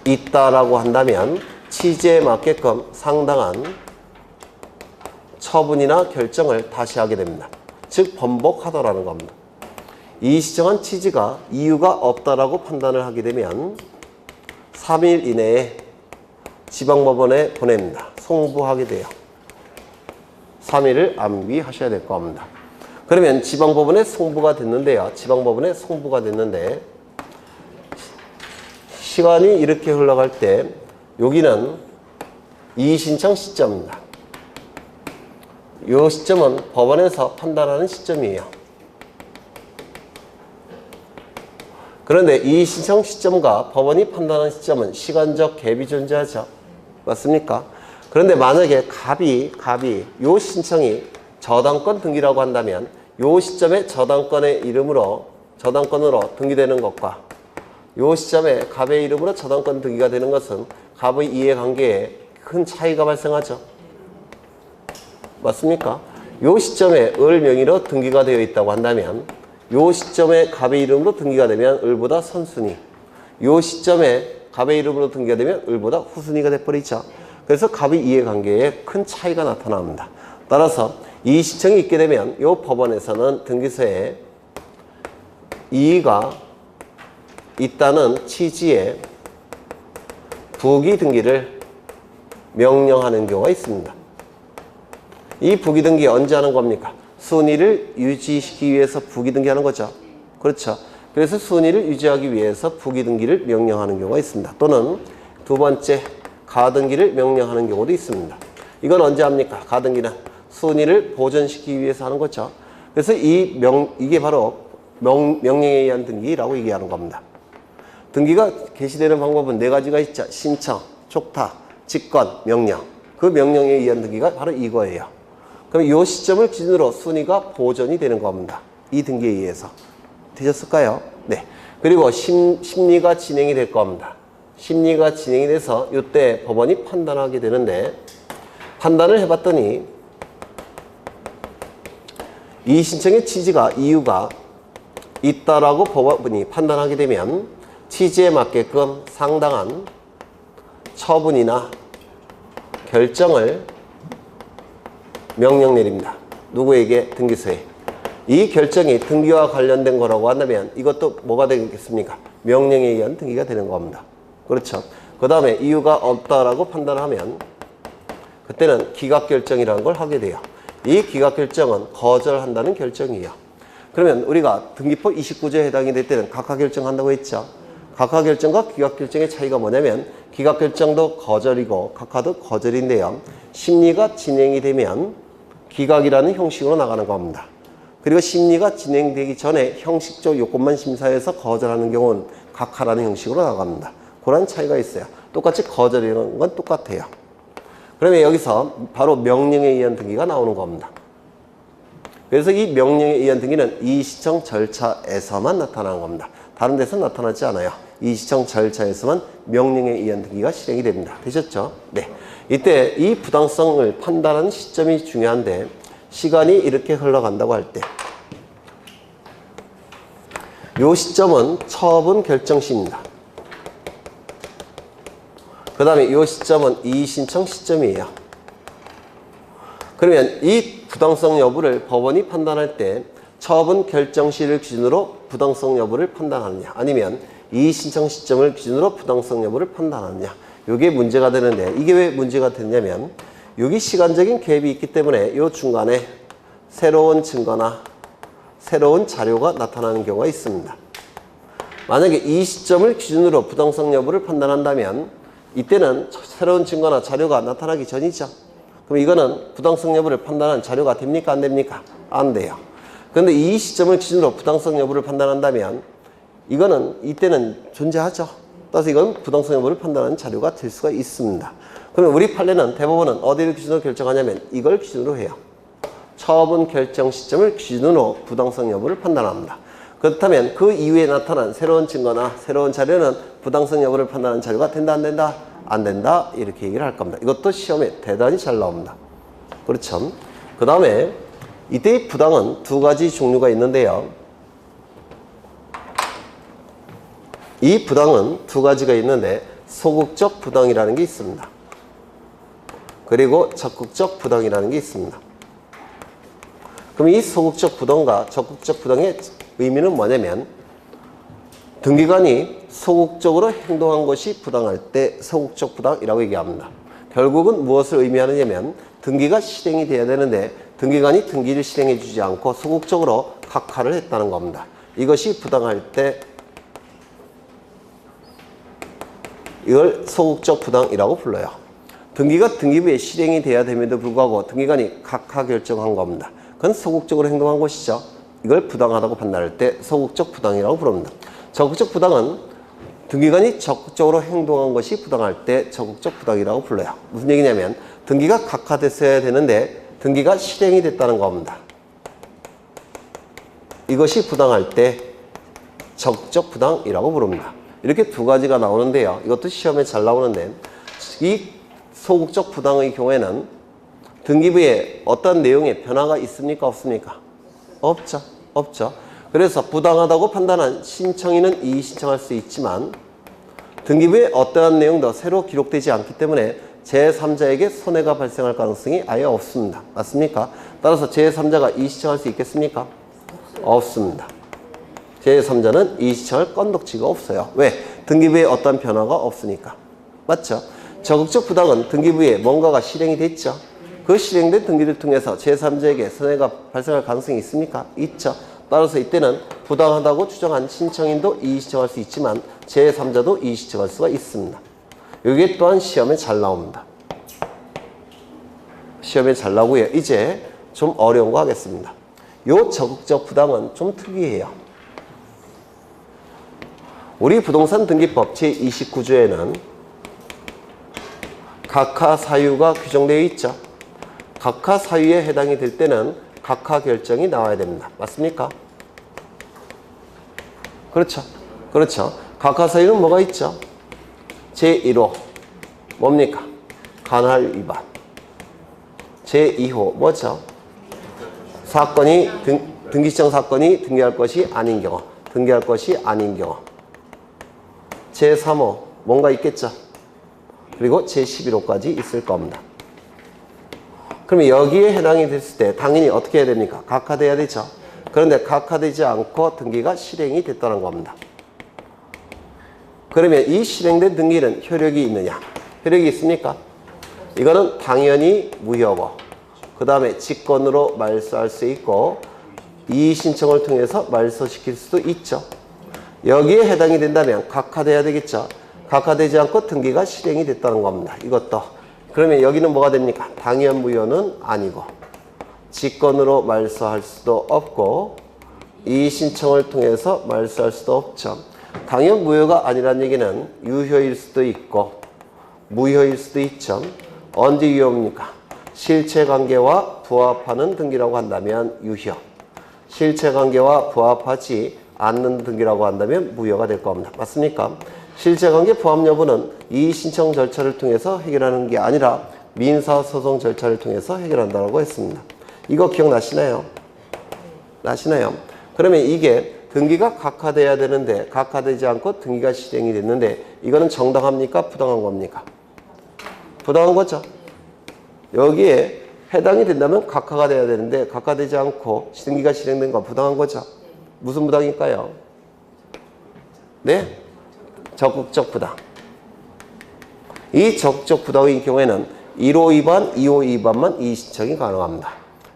있다라고 한다면 취지에 맞게끔 상당한 처분이나 결정을 다시 하게 됩니다. 즉 번복하더라는 겁니다. 이의 신청한 취지가 이유가 없다라고 판단을 하게 되면 3일 이내에 지방법원에 보냅니다. 송부하게 돼요. 3일을 암기하셔야 될 겁니다. 그러면 지방법원에 송부가 됐는데요. 지방법원에 송부가 됐는데 시간이 이렇게 흘러갈 때 여기는 이의 신청 시점입니다. 이 시점은 법원에서 판단하는 시점이에요. 그런데 이의 신청 시점과 법원이 판단하는 시점은 시간적 갭이 존재하죠. 맞습니까? 그런데 만약에 갑이 요 신청이 저당권 등기라고 한다면 요 시점에 저당권으로 등기되는 것과 요 시점에 갑의 이름으로 저당권 등기가 되는 것은 갑의 이해관계에 큰 차이가 발생하죠. 맞습니까? 요 시점에 을 명의로 등기가 되어 있다고 한다면 요 시점에 갑의 이름으로 등기가 되면 을보다 선순위, 요 시점에 갑의 이름으로 등기가 되면 을보다 후순위가 돼버리죠. 그래서 갑의 이해관계에 큰 차이가 나타납니다. 따라서 이의 신청이 있게 되면 요 법원에서는 등기소에 이의가 있다는 취지의 부기 등기를 명령하는 경우가 있습니다. 이 부기 등기 언제 하는 겁니까? 순위를 유지시키기 위해서 부기 등기하는 거죠. 그렇죠. 그래서 순위를 유지하기 위해서 부기 등기를 명령하는 경우가 있습니다. 또는 두 번째 가등기를 명령하는 경우도 있습니다. 이건 언제 합니까? 가등기는 순위를 보존시키기 위해서 하는 거죠. 그래서 이게 바로 명령에 의한 등기라고 얘기하는 겁니다. 등기가 개시되는 방법은 네 가지가 있죠. 신청, 촉탁, 직권, 명령. 그 명령에 의한 등기가 바로 이거예요. 그럼 이 시점을 기준으로 순위가 보존이 되는 겁니다. 이 등기에 의해서. 되셨을까요? 네. 그리고 심리가 진행이 될 겁니다. 심리가 진행이 돼서 이때 법원이 판단하게 되는데 판단을 해봤더니 이 신청의 취지가 이유가 있다라고 법원이 판단하게 되면 취지에 맞게끔 상당한 처분이나 결정을 명령 내립니다. 누구에게? 등기소에. 이 결정이 등기와 관련된 거라고 한다면 이것도 뭐가 되겠습니까? 명령에 의한 등기가 되는 겁니다. 그렇죠. 그 다음에 이유가 없다라고 판단하면 그때는 기각결정이라는 걸 하게 돼요. 이 기각결정은 거절한다는 결정이에요. 그러면 우리가 등기법 29조에 해당이 될 때는 각하결정한다고 했죠. 각하결정과 기각결정의 차이가 뭐냐면 기각결정도 거절이고 각하도 거절인데요. 심리가 진행이 되면 기각이라는 형식으로 나가는 겁니다. 그리고 심리가 진행되기 전에 형식적 요건만 심사해서 거절하는 경우는 각하라는 형식으로 나갑니다. 그런 차이가 있어요. 똑같이 거절이라는 건 똑같아요. 그러면 여기서 바로 명령에 의한 등기가 나오는 겁니다. 그래서 이 명령에 의한 등기는 이의시청 절차에서만 나타나는 겁니다. 다른 데서 나타나지 않아요. 이의시청 절차에서만 명령에 의한 등기가 실행이 됩니다. 되셨죠? 네. 이때 이 부당성을 판단하는 시점이 중요한데 시간이 이렇게 흘러간다고 할 때 이 시점은 처분 결정 시입니다. 그 다음에 이 시점은 이의신청 시점이에요. 그러면 이 부당성 여부를 법원이 판단할 때 처분 결정 시를 기준으로 부당성 여부를 판단하느냐 아니면 이의신청 시점을 기준으로 부당성 여부를 판단하느냐 이게 문제가 되는데 이게 왜 문제가 되냐면 여기 시간적인 갭이 있기 때문에 이 중간에 새로운 증거나 새로운 자료가 나타나는 경우가 있습니다. 만약에 이 시점을 기준으로 부당성 여부를 판단한다면 이때는 새로운 증거나 자료가 나타나기 전이죠. 그럼 이거는 부당성 여부를 판단한 자료가 됩니까? 안 됩니까? 안 돼요. 그런데 이 시점을 기준으로 부당성 여부를 판단한다면 이거는 이때는 존재하죠. 따라서 이건 부당성 여부를 판단하는 자료가 될 수가 있습니다. 그러면 우리 판례는 대법원은 어디를 기준으로 결정하냐면 이걸 기준으로 해요. 처분 결정 시점을 기준으로 부당성 여부를 판단합니다. 그렇다면 그 이후에 나타난 새로운 증거나 새로운 자료는 부당성 여부를 판단하는 자료가 된다 안 된다? 안 된다 이렇게 얘기를 할 겁니다. 이것도 시험에 대단히 잘 나옵니다. 그렇죠. 그 다음에 이때의 부당은 두 가지 종류가 있는데요. 이 부당은 두 가지가 있는데 소극적 부당이라는 게 있습니다. 그리고 적극적 부당이라는 게 있습니다. 그럼 이 소극적 부당과 적극적 부당의 의미는 뭐냐면 등기관이 소극적으로 행동한 것이 부당할 때 소극적 부당이라고 얘기합니다. 결국은 무엇을 의미하느냐면 등기가 실행이 돼야 되는데 등기관이 등기를 실행해 주지 않고 소극적으로 각하를 했다는 겁니다. 이것이 부당할 때 이걸 소극적 부당이라고 불러요. 등기가 등기부에 실행이 돼야 됨에도 불구하고 등기관이 각하 결정한 겁니다. 그건 소극적으로 행동한 것이죠. 이걸 부당하다고 판단할 때 소극적 부당이라고 부릅니다. 적극적 부당은 등기관이 적극적으로 행동한 것이 부당할 때 적극적 부당이라고 불러요. 무슨 얘기냐면 등기가 각하됐어야 되는데 등기가 실행이 됐다는 겁니다. 이것이 부당할 때 적극적 부당이라고 부릅니다. 이렇게 두 가지가 나오는데요. 이것도 시험에 잘 나오는데 이 소극적 부당의 경우에는 등기부에 어떤 내용의 변화가 있습니까? 없습니까? 없죠. 없죠. 그래서 부당하다고 판단한 신청인은 이의 신청할 수 있지만 등기부에 어떠한 내용도 새로 기록되지 않기 때문에 제3자에게 손해가 발생할 가능성이 아예 없습니다. 맞습니까? 따라서 제3자가 이의 신청할 수 있겠습니까? 없습니다. 제3자는 이의 신청할 건덕지가 없어요. 왜? 등기부에 어떠한 변화가 없으니까. 맞죠? 적극적 부당은 등기부에 뭔가가 실행이 됐죠. 그 실행된 등기를 통해서 제3자에게 손해가 발생할 가능성이 있습니까? 있죠. 따라서 이때는 부당하다고 추정한 신청인도 이의 신청할 수 있지만 제3자도 이의 신청할 수가 있습니다. 이게 또한 시험에 잘 나옵니다. 시험에 잘 나오고요. 이제 좀 어려운 거 하겠습니다. 요 적극적 부당은 좀 특이해요. 우리 부동산 등기법 제29조에는 각하 사유가 규정되어 있죠. 각하 사유에 해당이 될 때는 각하 결정이 나와야 됩니다. 맞습니까? 그렇죠. 그렇죠. 각하 사유는 뭐가 있죠? 제1호 뭡니까? 간할 위반. 제2호 뭐죠? 사건이 등기시청 사건이 등기할 것이 아닌 경우. 등기할 것이 아닌 경우. 제3호 뭔가 있겠죠? 그리고 제11호까지 있을 겁니다. 그러면 여기에 해당이 됐을 때 당연히 어떻게 해야 됩니까? 각하돼야 되죠. 그런데 각하되지 않고 등기가 실행이 됐다는 겁니다. 그러면 이 실행된 등기는 효력이 있느냐? 효력이 있습니까? 이거는 당연히 무효고, 그 다음에 직권으로 말소할 수 있고, 이의 신청을 통해서 말소시킬 수도 있죠. 여기에 해당이 된다면 각하돼야 되겠죠. 각하되지 않고 등기가 실행이 됐다는 겁니다. 이것도. 그러면 여기는 뭐가 됩니까? 당연 무효는 아니고, 직권으로 말소할 수도 없고, 이의 신청을 통해서 말소할 수도 없죠. 당연 무효가 아니란 얘기는 유효일 수도 있고 무효일 수도 있죠. 언제 유효입니까? 실체관계와 부합하는 등기라고 한다면 유효, 실체관계와 부합하지 않는 등기라고 한다면 무효가 될 겁니다. 맞습니까? 실체관계 부합 여부는 이의신청 절차를 통해서 해결하는 게 아니라 민사소송 절차를 통해서 해결한다고 했습니다. 이거 기억나시나요? 나시나요? 그러면 이게 등기가 각하돼야 되는데 각하되지 않고 등기가 실행이 됐는데 이거는 정당합니까? 부당한 겁니까? 부당한 거죠. 여기에 해당이 된다면 각하가 돼야 되는데 각하되지 않고 등기가 실행된 건 부당한 거죠. 무슨 부당일까요? 네? 적극적 부당. 이 적극적 부당의 경우에는 1호 위반, 2호 위반만 이의신청이 가능합니다.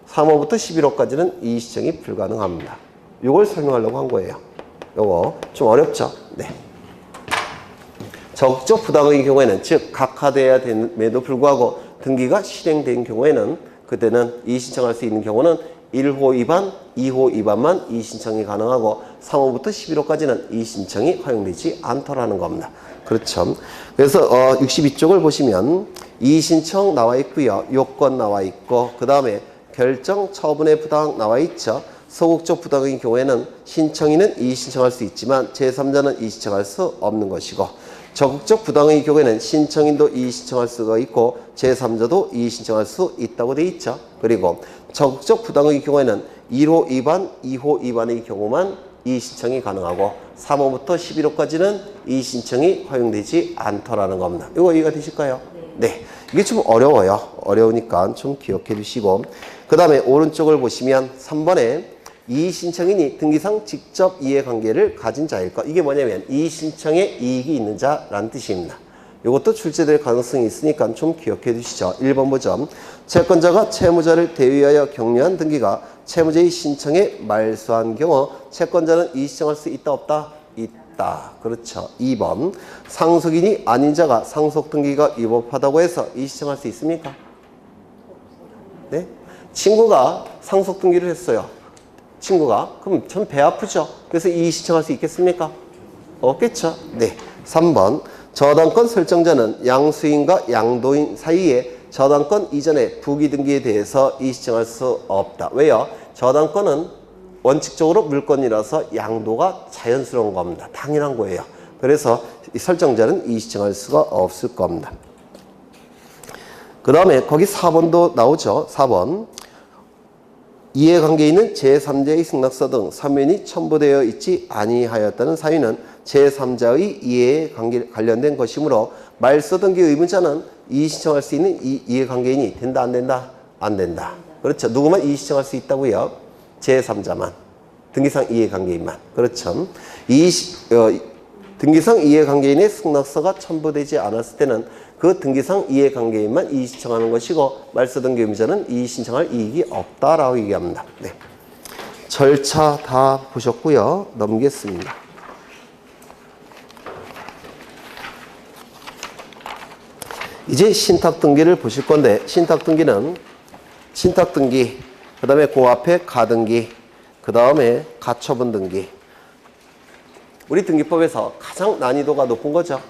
3호부터 11호까지는 이의신청이 불가능합니다. 이걸 설명하려고 한 거예요. 요거 좀 어렵죠? 네. 적극적 부당의 경우에는 즉 각하돼야 됨에도 불구하고 등기가 실행된 경우에는 그때는 이의신청할 수 있는 경우는 1호 위반, 2호 위반만 이의신청이 가능하고 3호부터 11호까지는 이의신청이 허용되지 않더라는 겁니다. 그렇죠. 그래서 62쪽을 보시면 이의신청 나와 있고요. 요건 나와 있고 그 다음에 결정 처분의 부당 나와 있죠. 소극적 부당의 경우에는 신청인은 이의신청할 수 있지만 제3자는 이의신청할 수 없는 것이고 적극적 부당의 경우에는 신청인도 이의신청할 수가 있고 제3자도 이의신청할 수 있다고 되어 있죠. 그리고 적극적 부당의 경우에는 1호 위반, 2호 위반의 경우만 이의신청이 가능하고 3호부터 11호까지는 이의신청이 허용되지 않더라는 겁니다. 이거 이해가 되실까요? 네. 이게 좀 어려워요. 어려우니까 좀 기억해 주시고 그 다음에 오른쪽을 보시면 3번에 이의신청인이 등기상 직접 이해관계를 가진 자일 것. 이게 뭐냐면 이의신청에 이익이 있는 자라는 뜻입니다. 이것도 출제될 가능성이 있으니까 좀 기억해 두시죠. 1번 보죠. 채권자가 채무자를 대위하여 격려한 등기가 채무자의 신청에 말소한 경우 채권자는 이의신청할 수 있다 없다? 있다. 그렇죠. 2번 상속인이 아닌 자가 상속등기가 위법하다고 해서 이의신청할 수 있습니까? 네? 친구가 상속등기를 했어요. 친구가. 그럼 전 배 아프죠? 그래서 이의신청할 수 있겠습니까? 없겠죠? 네. 3번 저당권 설정자는 양수인과 양도인 사이에 저당권 이전의 부기등기에 대해서 이의신청할 수 없다. 왜요? 저당권은 원칙적으로 물건이라서 양도가 자연스러운 겁니다. 당연한 거예요. 그래서 이 설정자는 이의신청할 수가 없을 겁니다. 그 다음에 거기 4번도 나오죠. 4번 이해관계에 있는 제3자의 승낙서 등 사면이 첨부되어 있지 아니하였다는 사유는 제3자의 이해에 관련된 것이므로 말소 등기 의무자는 이의신청할 수 있는 이해관계인이 된다 안 된다? 안 된다. 그렇죠. 누구만 이의신청할 수 있다고요? 제3자만. 등기상 이해관계인만. 그렇죠. 등기상 이해관계인의 승낙서가 첨부되지 않았을 때는 그 등기상 이해관계인만 이의신청하는 것이고 말소 등기 의무자는 이의신청할 이익이 없다라고 얘기합니다. 네. 절차 다 보셨고요. 넘기겠습니다. 이제 신탁등기를 보실 건데 신탁등기는 신탁등기, 그 다음에 그 앞에 가등기, 그 다음에 가처분 등기. 우리 등기법에서 가장 난이도가 높은 거죠.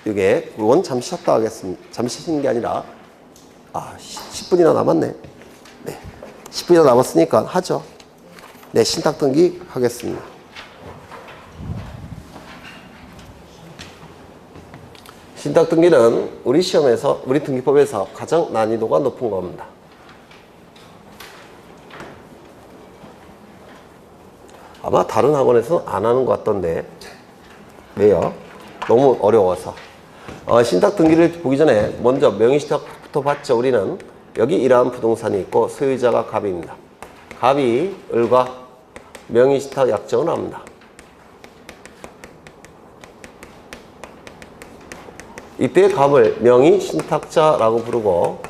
이게 그건 잠시 쉬었다 하겠습니다. 잠시 쉬는 게 아니라 10분이나 남았네. 네, 10분이나 남았으니까 하죠. 네, 신탁등기 하겠습니다. 신탁등기는 우리 시험에서 우리 등기법에서 가장 난이도가 높은 겁니다. 아마 다른 학원에서는 안 하는 것 같던데 왜요? 너무 어려워서. 신탁 등기를 보기 전에 먼저 명의신탁부터 봤죠. 우리는 여기 이러한 부동산이 있고 소유자가 갑입니다. 갑이 을과 명의신탁 약정을 합니다. 이때 갑을 명의신탁자라고 부르고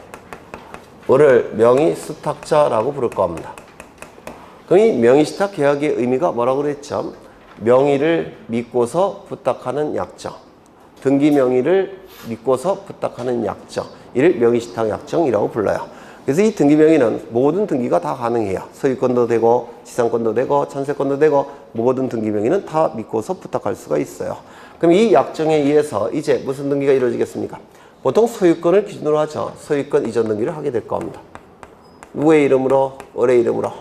을을 명의수탁자라고 부를 겁니다. 그럼 이 명의신탁 계약의 의미가 뭐라고 그랬죠? 명의를 믿고서 부탁하는 약정, 등기 명의를 믿고서 부탁하는 약정, 이를 명의신탁 약정이라고 불러요. 그래서 이 등기 명의는 모든 등기가 다 가능해요. 소유권도 되고 지상권도 되고 전세권도 되고 모든 등기 명의는 다 믿고서 부탁할 수가 있어요. 그럼 이 약정에 의해서 이제 무슨 등기가 이루어지겠습니까? 보통 소유권을 기준으로 하죠. 소유권 이전 등기를 하게 될 겁니다. 누구의 이름으로? 을의 이름으로.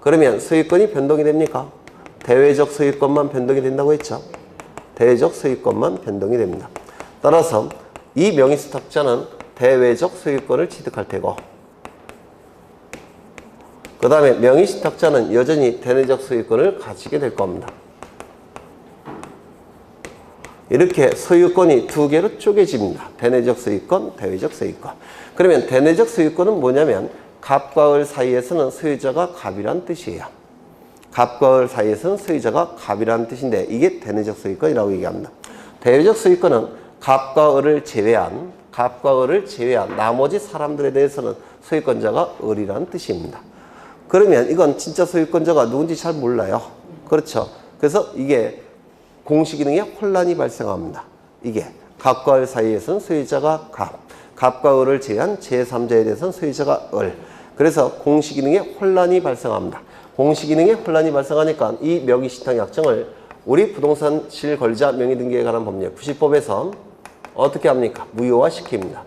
그러면 소유권이 변동이 됩니까? 대외적 소유권만 변동이 된다고 했죠. 대외적 소유권만 변동이 됩니다. 따라서 이 명의수탁자는 대외적 소유권을 취득할 테고, 그 다음에 명의신탁자는 여전히 대내적 소유권을 가지게 될 겁니다. 이렇게 소유권이 두 개로 쪼개집니다. 대내적 소유권, 대외적 소유권. 그러면 대내적 소유권은 뭐냐면 갑과 을 사이에서는 소유자가 갑이란 뜻이에요. 갑과 을 사이에서는 소유자가 갑이라는 뜻인데 이게 대내적 소유권이라고 얘기합니다. 대외적 소유권은 갑과 을을 제외한 나머지 사람들에 대해서는 소유권자가 을이라는 뜻입니다. 그러면 이건 진짜 소유권자가 누군지 잘 몰라요. 그렇죠. 그래서 이게 공시기능에 혼란이 발생합니다. 이게 갑과 을 사이에서는 소유자가 갑과 을을 제외한 제3자에 대해서는 소유자가 을. 그래서 공시기능에 혼란이 발생합니다. 공시기능에 혼란이 발생하니까 이 명의신탁 약정을 우리 부동산 실권자 명의등기에 관한 법률 90법에서 어떻게 합니까? 무효화시킵니다.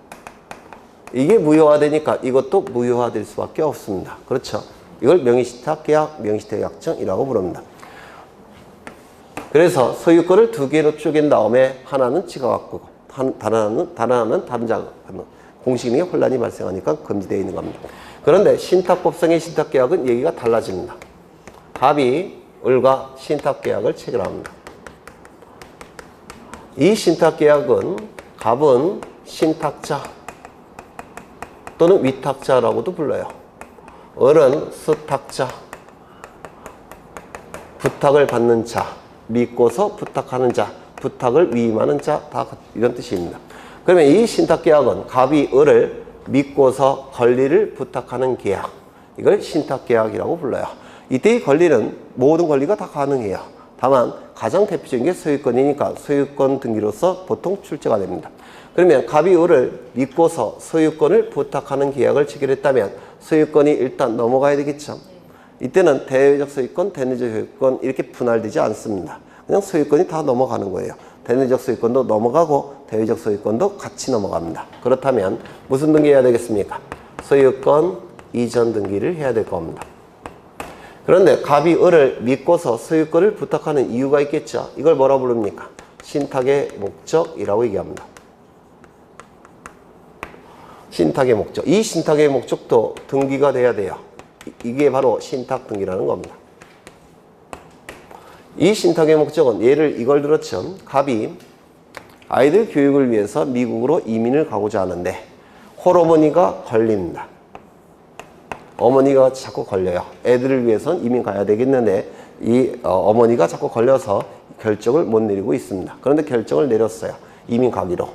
이게 무효화되니까 이것도 무효화될 수밖에 없습니다. 그렇죠? 이걸 명의신탁 계약, 명의신탁 약정이라고 부릅니다. 그래서 소유권을 두 개로 쪼갠 다음에 하나는 지가 갖고 다른 하나는 다른 자가 공시기능에 혼란이 발생하니까 금지되어 있는 겁니다. 그런데 신탁법상의 신탁계약은 얘기가 달라집니다. 갑이 을과 신탁계약을 체결합니다. 이 신탁계약은 갑은 신탁자 또는 위탁자라고도 불러요. 을은 수탁자, 부탁을 받는 자, 믿고서 부탁하는 자, 부탁을 위임하는 자, 다 이런 뜻입니다. 그러면 이 신탁계약은 갑이 을을 믿고서 권리를 부탁하는 계약, 이걸 신탁계약이라고 불러요. 이때의 권리는 모든 권리가 다 가능해요. 다만 가장 대표적인 게 소유권이니까 소유권 등기로서 보통 출제가 됩니다. 그러면 갑이 을을 믿고서 소유권을 부탁하는 계약을 체결했다면 소유권이 일단 넘어가야 되겠죠. 이때는 대외적 소유권, 대내적 소유권 이렇게 분할되지 않습니다. 그냥 소유권이 다 넘어가는 거예요. 대내적 소유권도 넘어가고 대외적 소유권도 같이 넘어갑니다. 그렇다면 무슨 등기해야 되겠습니까? 소유권 이전 등기를 해야 될 겁니다. 그런데 갑이 을을 믿고서 소유권을 부탁하는 이유가 있겠죠. 이걸 뭐라 부릅니까? 신탁의 목적이라고 얘기합니다. 신탁의 목적. 이 신탁의 목적도 등기가 돼야 돼요. 이게 바로 신탁 등기라는 겁니다. 이 신탁의 목적은 예를 이걸 들었죠. 갑이 아이들 교육을 위해서 미국으로 이민을 가고자 하는데 홀어머니가 걸립니다. 어머니가 자꾸 걸려요. 애들을 위해서는 이민 가야 되겠는데 이 어머니가 자꾸 걸려서 결정을 못 내리고 있습니다. 그런데 결정을 내렸어요. 이민 가기로.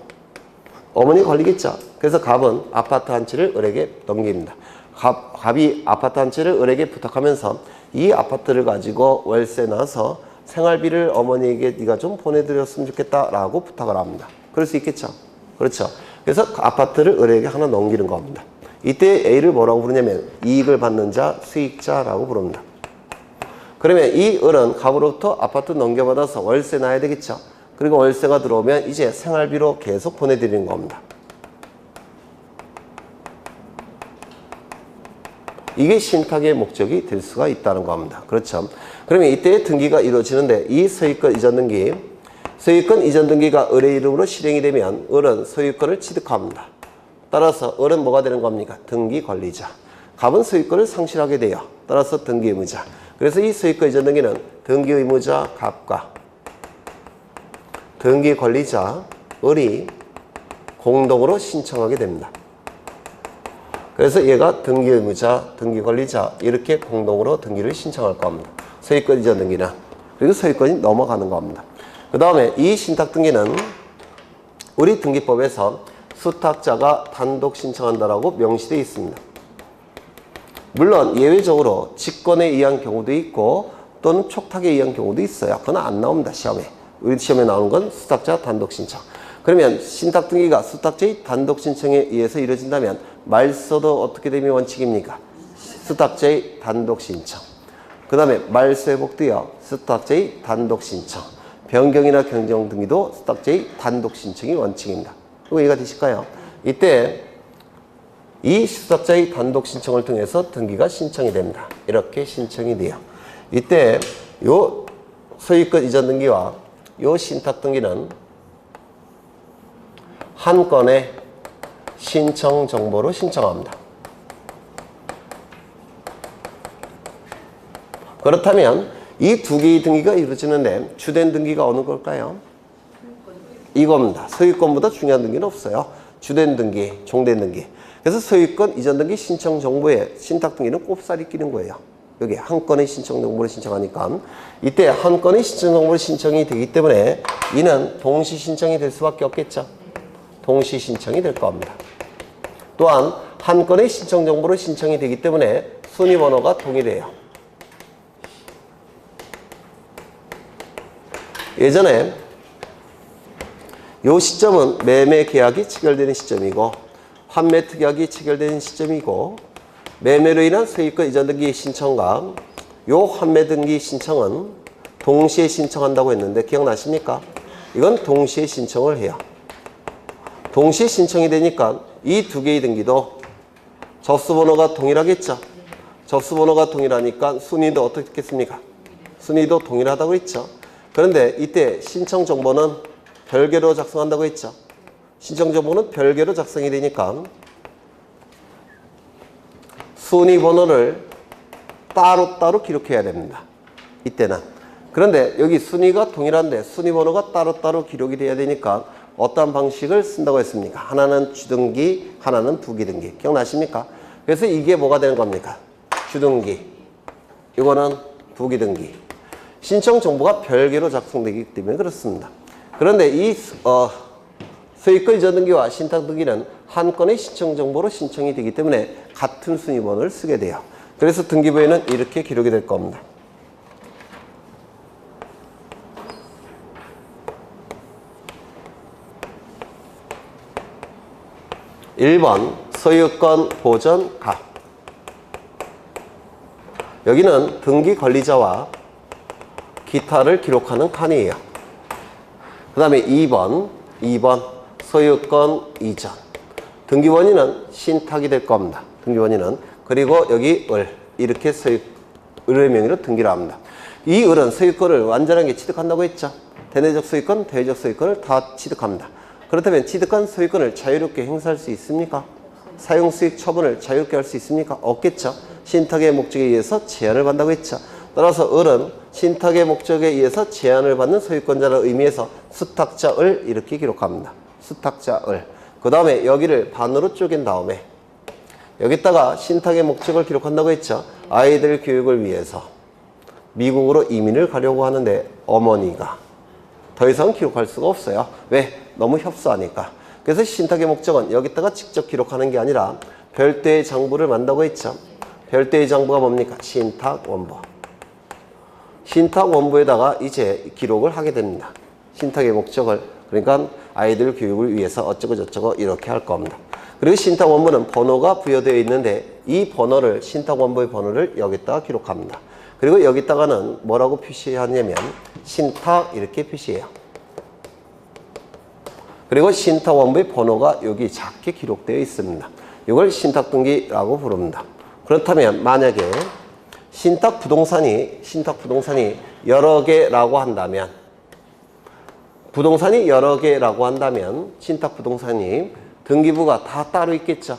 어머니 걸리겠죠. 그래서 갑은 아파트 한 채를 을에게 넘깁니다. 갑이 아파트 한 채를 을에게 부탁하면서 이 아파트를 가지고 월세 나서 생활비를 어머니에게 네가 좀 보내드렸으면 좋겠다라고 부탁을 합니다. 그럴 수 있겠죠. 그렇죠. 그래서 아파트를 을에게 하나 넘기는 겁니다. 이때 A를 뭐라고 부르냐면 이익을 받는 자, 수익자라고 부릅니다. 그러면 이 을은 갑으로부터 아파트 넘겨받아서 월세 나야 되겠죠. 그리고 월세가 들어오면 이제 생활비로 계속 보내드리는 겁니다. 이게 신탁의 목적이 될 수가 있다는 겁니다. 그렇죠. 그러면 이때 등기가 이루어지는데 이 소유권 이전 등기, 소유권 이전 등기가 을의 이름으로 실행이 되면 을은 소유권을 취득합니다. 따라서 을은 뭐가 되는 겁니까? 등기 권리자. 갑은 소유권을 상실하게 돼요. 따라서 등기 의무자. 그래서 이 소유권 이전 등기는 등기 의무자 갑과 등기 권리자 을이 공동으로 신청하게 됩니다. 그래서 얘가 등기 의무자, 등기 권리자 이렇게 공동으로 등기를 신청할 겁니다. 소유권 이전 등기는. 그리고 소유권이 넘어가는 겁니다. 그 다음에 이 신탁 등기는 우리 등기법에서 수탁자가 단독 신청한다라고 명시되어 있습니다. 물론 예외적으로 직권에 의한 경우도 있고 또는 촉탁에 의한 경우도 있어요. 그건 안 나옵니다. 시험에. 우리 시험에 나오는 건 수탁자 단독 신청. 그러면 신탁 등기가 수탁자의 단독 신청에 의해서 이루어진다면 말소도 어떻게 되면 원칙입니까? 수탁자의 단독 신청. 그 다음에 말소 회복도요. 수탁자의 단독 신청. 변경이나 경정 등기도 수탁자의 단독 신청이 원칙입니다. 그거 이해가 되실까요? 이때 이 수탁자의 단독 신청을 통해서 등기가 신청이 됩니다. 이렇게 신청이 돼요. 이때 요 소유권 이전 등기와 요 신탁 등기는 한 건의 신청 정보로 신청합니다. 그렇다면 이 두 개의 등기가 이루어지는데 주된 등기가 어느 걸까요? 이겁니다. 소유권보다 중요한 등기는 없어요. 주된 등기, 종된 등기. 그래서 소유권 이전 등기 신청 정보에 신탁 등기는 꼽살이 끼는 거예요. 여기 한 건의 신청 정보를 신청하니까 이때 한 건의 신청 정보를 신청이 되기 때문에 이는 동시 신청이 될 수밖에 없겠죠. 동시 신청이 될 겁니다. 또한 한 건의 신청 정보로 신청이 되기 때문에 순위 번호가 동일해요. 예전에 이 시점은 매매 계약이 체결되는 시점이고 환매 특약이 체결되는 시점이고 매매로 인한 소유권 이전 등기 신청과 요 환매 등기 신청은 동시에 신청한다고 했는데 기억나십니까? 이건 동시에 신청을 해요. 동시에 신청이 되니까 이 두 개의 등기도 접수번호가 동일하겠죠. 접수번호가 동일하니까 순위도 어떻겠습니까? 순위도 동일하다고 했죠. 그런데 이때 신청 정보는 별개로 작성한다고 했죠. 신청 정보는 별개로 작성이 되니까 순위 번호를 따로따로 기록해야 됩니다. 이때는. 그런데 여기 순위가 동일한데 순위 번호가 따로따로 기록이 돼야 되니까 어떤 방식을 쓴다고 했습니까? 하나는 주등기, 하나는 부기등기. 기억나십니까? 그래서 이게 뭐가 되는 겁니까? 주등기. 이거는 부기등기. 신청 정보가 별개로 작성되기 때문에 그렇습니다. 그런데 이 소유권 이전 등기와 신탁 등기는 한 건의 신청 정보로 신청이 되기 때문에 같은 순위 번호를 쓰게 돼요. 그래서 등기부에는 이렇게 기록이 될 겁니다. 1번 소유권 보전 가. 여기는 등기 관리자와 기타를 기록하는 칸이에요. 그 다음에 2번 소유권 이전. 등기원인은 신탁이 될 겁니다. 등기원인은. 그리고 여기 을. 이렇게 을의 명의로 등기를 합니다. 이 을은 소유권을 완전하게 취득한다고 했죠. 대내적 소유권, 대외적 소유권을 다 취득합니다. 그렇다면 취득한 소유권을 자유롭게 행사할 수 있습니까? 사용수익 처분을 자유롭게 할 수 있습니까? 없겠죠. 신탁의 목적에 의해서 제한을 받는다고 했죠. 따라서 을은 신탁의 목적에 의해서 제한을 받는 소유권자라는 의미에서 수탁자 을 이렇게 기록합니다. 수탁자 을. 그 다음에 여기를 반으로 쪼갠 다음에 여기다가 신탁의 목적을 기록한다고 했죠. 아이들 교육을 위해서 미국으로 이민을 가려고 하는데 어머니가 더 이상 기록할 수가 없어요. 왜? 너무 협소하니까. 그래서 신탁의 목적은 여기다가 직접 기록하는 게 아니라 별도의 장부를 만다고 했죠. 별도의 장부가 뭡니까? 신탁 원부. 신탁 원부에다가 이제 기록을 하게 됩니다. 신탁의 목적을. 그러니까 아이들 교육을 위해서 어쩌고 저쩌고 이렇게 할 겁니다. 그리고 신탁 원부는 번호가 부여되어 있는데 이 번호를 신탁 원부의 번호를 여기다가 기록합니다. 그리고 여기다가는 뭐라고 표시하냐면 신탁 이렇게 표시해요. 그리고 신탁 원부의 번호가 여기 작게 기록되어 있습니다. 이걸 신탁 등기라고 부릅니다. 그렇다면 만약에 신탁 부동산이 여러 개라고 한다면 신탁 부동산이 등기부가 다 따로 있겠죠.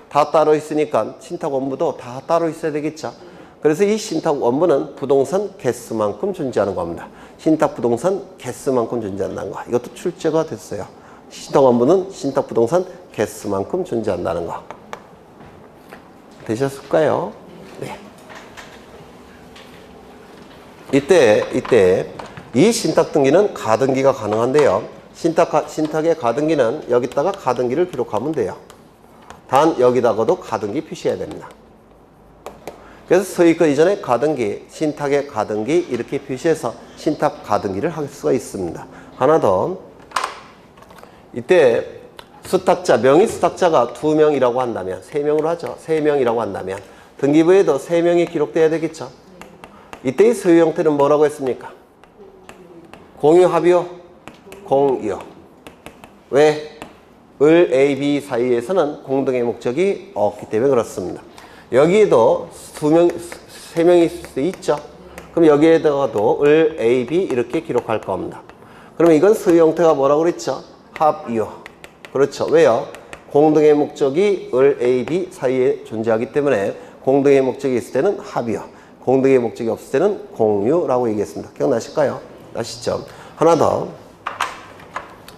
다 따로 있으니까 신탁 원부도 다 따로 있어야 되겠죠. 그래서 이 신탁 원부는 부동산 개수만큼 존재하는 겁니다. 신탁 부동산 개수만큼 존재한다는 거. 이것도 출제가 됐어요. 신탁 원부는 신탁 부동산 개수만큼 존재한다는 거. 되셨을까요? 네. 이때 이 신탁 등기는 가등기가 가능한데요. 신탁의 가등기는 여기다가 가등기를 기록하면 돼요. 단 여기다가도 가등기 표시해야 됩니다. 그래서 소유권 이전의 가등기, 신탁의 가등기 이렇게 표시해서 신탁 가등기를 할 수가 있습니다. 하나 더. 이때 수탁자, 명의 수탁자가 2명이라고 한다면, 3명으로 하죠. 3명이라고 한다면 등기부에도 3명이 기록돼야 되겠죠. 이때의 소유 형태는 뭐라고 했습니까? 공유 합의요? 공유. 왜? 을 A, B 사이에서는 공동의 목적이 없기 때문에 그렇습니다. 여기에도 3명이 있을 수 있죠. 그럼 여기에다가도 을 A, B 이렇게 기록할 겁니다. 그러면 이건 소유 형태가 뭐라고 그랬죠? 합유. 그렇죠. 왜요? 공동의 목적이 을 A, B 사이에 존재하기 때문에 공동의 목적이 있을 때는 합유, 공동의 목적이 없을 때는 공유라고 얘기했습니다. 기억나실까요? 아시죠? 하나 더.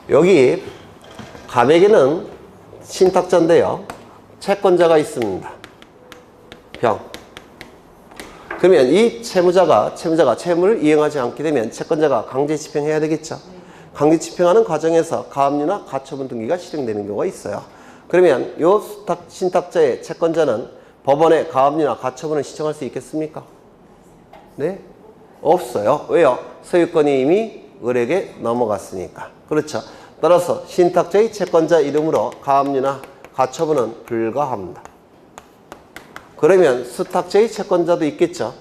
여기 갑에게는 신탁자인데요. 채권자가 있습니다. 병. 그러면 이 채무자가 채무를 이행하지 않게 되면 채권자가 강제 집행해야 되겠죠. 강제 집행하는 과정에서 가압류나 가처분 등기가 실행되는 경우가 있어요. 그러면 이 신탁자의 채권자는 법원에 가압류나 가처분을 신청할 수 있겠습니까? 네? 없어요. 왜요? 소유권이 이미 을에게 넘어갔으니까. 그렇죠. 따라서 신탁자의 채권자 이름으로 가압류나 가처분은 불가합니다. 그러면 수탁자의 채권자도 있겠죠.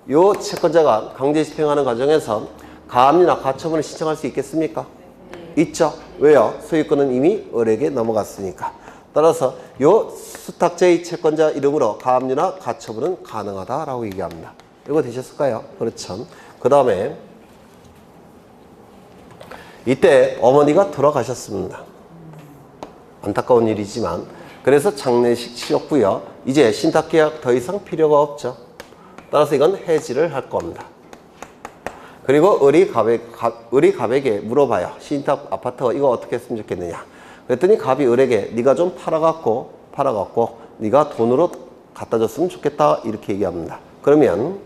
이 채권자가 강제 집행하는 과정에서 가압류나 가처분을 신청할 수 있겠습니까? 있죠. 왜요? 소유권은 이미 을에게 넘어갔으니까. 따라서 이 수탁자의 채권자 이름으로 가압류나 가처분은 가능하다라고 얘기합니다. 이거 되셨을까요? 그렇죠. 그 다음에 이때 어머니가 돌아가셨습니다. 안타까운 일이지만 그래서 장례식 치렀고요. 이제 신탁계약 더 이상 필요가 없죠. 따라서 이건 해지를 할 겁니다. 그리고 을이 갑에게 물어봐요. 신탁 아파트 이거 어떻게 했으면 좋겠느냐. 그랬더니 갑이 을에게 네가 좀 팔아갖고 네가 돈으로 갖다 줬으면 좋겠다 이렇게 얘기합니다. 그러면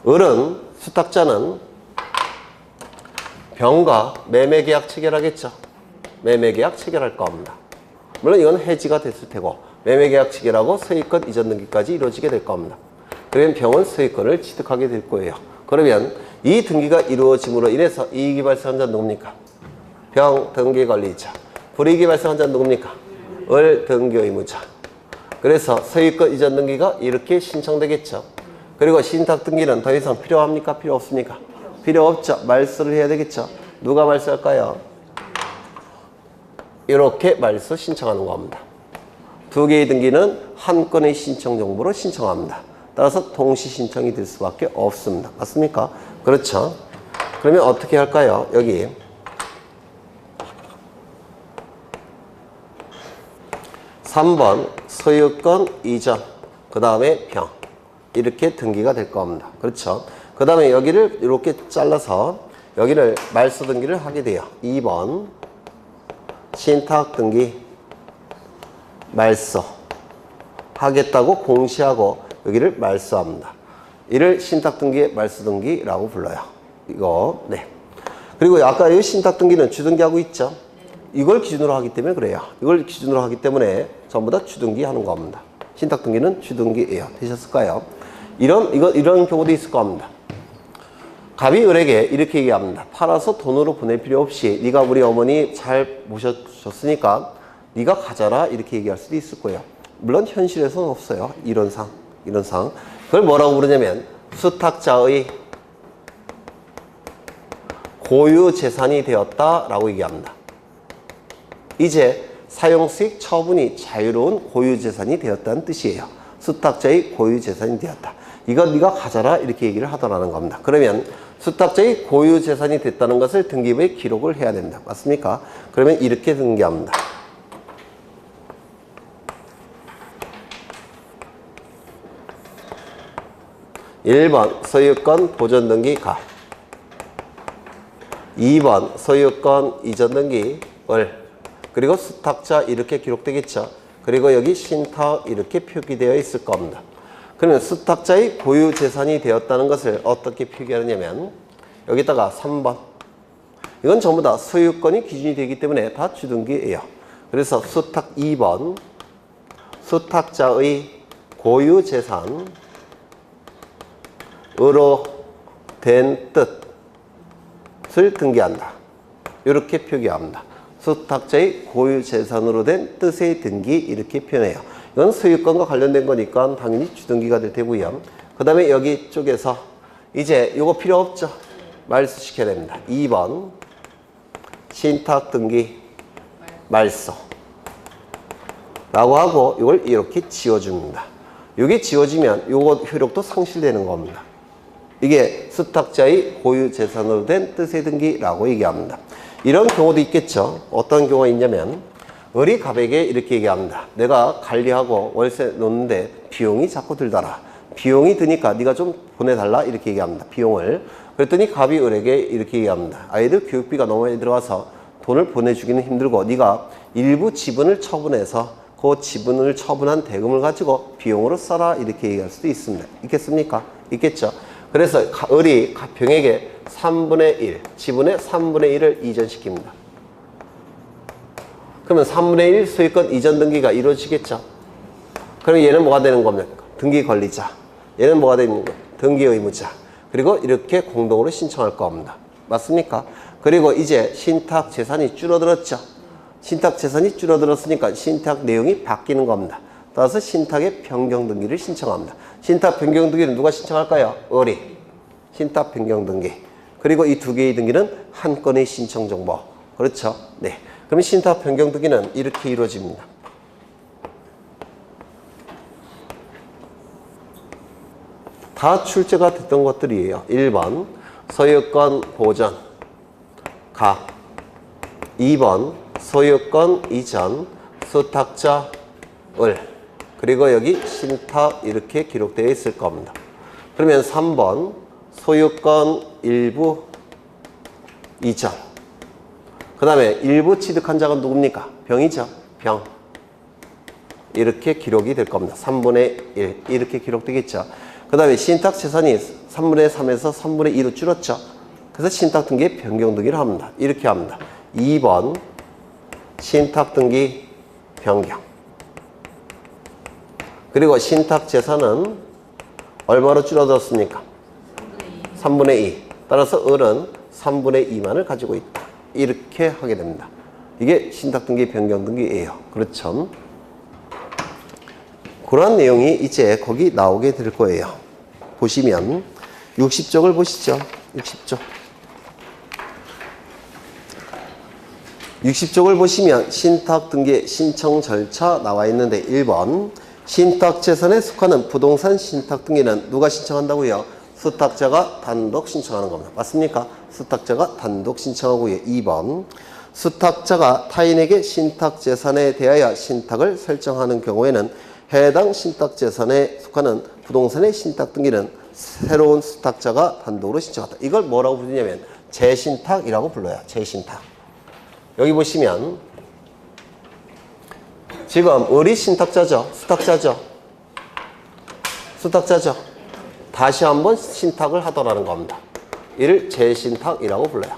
을은 수탁자는 병과 매매계약 체결하겠죠. 매매계약 체결할 겁니다. 물론 이건 해지가 됐을 테고 매매계약 체결하고 소유권 이전 등기까지 이루어지게 될 겁니다. 그러면 병은 소유권을 취득하게 될 거예요. 그러면 이 등기가 이루어짐으로 인해서 이익이 발생한 자는 누굽니까? 병 등기 관리자. 불이익이 발생한 자는 누굽니까? 을 등기 의무자. 그래서 소유권 이전 등기가 이렇게 신청되겠죠. 그리고 신탁 등기는 더 이상 필요합니까? 필요 없습니까? 필요 없죠. 말소를 해야 되겠죠. 누가 말소할까요? 이렇게 말소 신청하는 겁니다. 두 개의 등기는 한 건의 신청 정보로 신청합니다. 따라서 동시 신청이 될 수밖에 없습니다. 맞습니까? 그렇죠. 그러면 어떻게 할까요? 여기 3번 소유권 이전, 그 다음에 병 이렇게 등기가 될 겁니다. 그렇죠. 그 다음에 여기를 이렇게 잘라서 여기를 말소 등기를 하게 돼요. 2번 신탁 등기 말소 하겠다고 공시하고 여기를 말소합니다. 이를 신탁 등기의 말소 등기라고 불러요. 이거 네. 그리고 아까 이 신탁 등기는 주등기하고 있죠. 이걸 기준으로 하기 때문에 그래요. 이걸 기준으로 하기 때문에 전부 다 주등기 하는 겁니다. 신탁 등기는 주등기예요. 되셨을까요? 이런 경우도 있을 겁니다. 갑이 을에게 이렇게 얘기합니다. 팔아서 돈으로 보낼 필요 없이 네가 우리 어머니 잘 모셔줬으니까 네가 가져라 이렇게 얘기할 수도 있을 거예요. 물론 현실에서는 없어요. 이런 상. 그걸 뭐라고 부르냐면 수탁자의 고유 재산이 되었다라고 얘기합니다. 이제 사용수익 처분이 자유로운 고유 재산이 되었다는 뜻이에요. 수탁자의 고유 재산이 되었다. 이거 네가 가져라 이렇게 얘기를 하더라는 겁니다. 그러면 수탁자의 고유 재산이 됐다는 것을 등기부에 기록을 해야 됩니다. 맞습니까? 그러면 이렇게 등기합니다. 1번 소유권 보존 등기 가. 2번 소유권 이전 등기 을. 그리고 수탁자 이렇게 기록되겠죠. 그리고 여기 신탁 이렇게 표기되어 있을 겁니다. 그러면 수탁자의 고유 재산이 되었다는 것을 어떻게 표기하느냐면 여기다가 3번. 이건 전부 다 소유권이 기준이 되기 때문에 다 주등기예요. 그래서 수탁 2번. 수탁자의 고유 재산으로 된 뜻을 등기한다. 이렇게 표기합니다. 수탁자의 고유 재산으로 된 뜻의 등기 이렇게 표현해요. 이건 소유권과 관련된 거니까 당연히 주등기가 될 테고요. 그 다음에 여기 쪽에서 이제 이거 필요 없죠. 말소시켜야 됩니다. 2번 신탁 등기 말소 라고 하고 이걸 이렇게 지워줍니다. 이게 지워지면 이거 효력도 상실되는 겁니다. 이게 수탁자의 고유 재산으로 된 뜻의 등기라고 얘기합니다. 이런 경우도 있겠죠. 어떤 경우가 있냐면 을이 갑에게 이렇게 얘기합니다. 내가 관리하고 월세 놓는데 비용이 자꾸 들더라. 비용이 드니까 네가 좀 보내달라 이렇게 얘기합니다. 비용을. 그랬더니 갑이 을에게 이렇게 얘기합니다. 아이들 교육비가 너무 많이 들어와서 돈을 보내주기는 힘들고 네가 일부 지분을 처분해서 그 지분을 처분한 대금을 가지고 비용으로 써라 이렇게 얘기할 수도 있습니다. 있겠습니까? 있겠죠. 그래서 을이 병에게 3분의 1, 지분의 3분의 1을 이전시킵니다. 그러면 3분의 1 소유권 이전 등기가 이루어지겠죠. 그럼 얘는 뭐가 되는 겁니까? 등기 권리자. 얘는 뭐가 되는 거예요? 등기 의무자. 그리고 이렇게 공동으로 신청할 겁니다. 맞습니까? 그리고 이제 신탁 재산이 줄어들었죠. 신탁 재산이 줄어들었으니까 신탁 내용이 바뀌는 겁니다. 따라서 신탁의 변경 등기를 신청합니다. 신탁 변경 등기는 누가 신청할까요? 을이. 신탁 변경 등기. 그리고 이 두 개의 등기는 한 건의 신청 정보. 그렇죠? 네. 그럼 신탁 변경 등기는 이렇게 이루어집니다. 다 출제가 됐던 것들이에요. 1번 소유권 보전 갑. 2번 소유권 이전 수탁자 을. 그리고 여기 신탁 이렇게 기록되어 있을 겁니다. 그러면 3번 소유권 일부 이전. 그 다음에 일부 취득한 자가 누굽니까? 병이죠. 병. 이렇게 기록이 될 겁니다. 3분의 1 이렇게 기록되겠죠. 그 다음에 신탁 재산이 3분의 3에서 3분의 2로 줄었죠. 그래서 신탁 등기에 변경 등기를 합니다. 이렇게 합니다. 2번 신탁 등기 변경. 그리고 신탁 재산은 얼마로 줄어들었습니까? 3분의 2. 따라서 을은 3분의 2만을 가지고 있다. 이렇게 하게 됩니다. 이게 신탁 등기 변경 등기예요. 그렇죠? 그런 내용이 이제 거기 나오게 될 거예요. 보시면 60쪽을 보시죠. 60쪽. 60쪽을 보시면 신탁 등기 신청 절차 나와 있는데 1번 신탁 재산에 속하는 부동산 신탁 등기는 누가 신청한다고요? 수탁자가 단독 신청하는 겁니다. 맞습니까? 수탁자가 단독 신청하고요. 2번 수탁자가 타인에게 신탁 재산에 대하여 신탁을 설정하는 경우에는 해당 신탁 재산에 속하는 부동산의 신탁 등기는 새로운 수탁자가 단독으로 신청한다. 이걸 뭐라고 부르냐면 재신탁이라고 불러요. 재신탁. 여기 보시면 지금 을이 신탁자죠. 수탁자죠. 수탁자죠. 다시 한번 신탁을 하더라는 겁니다. 이를 재신탁이라고 불러요.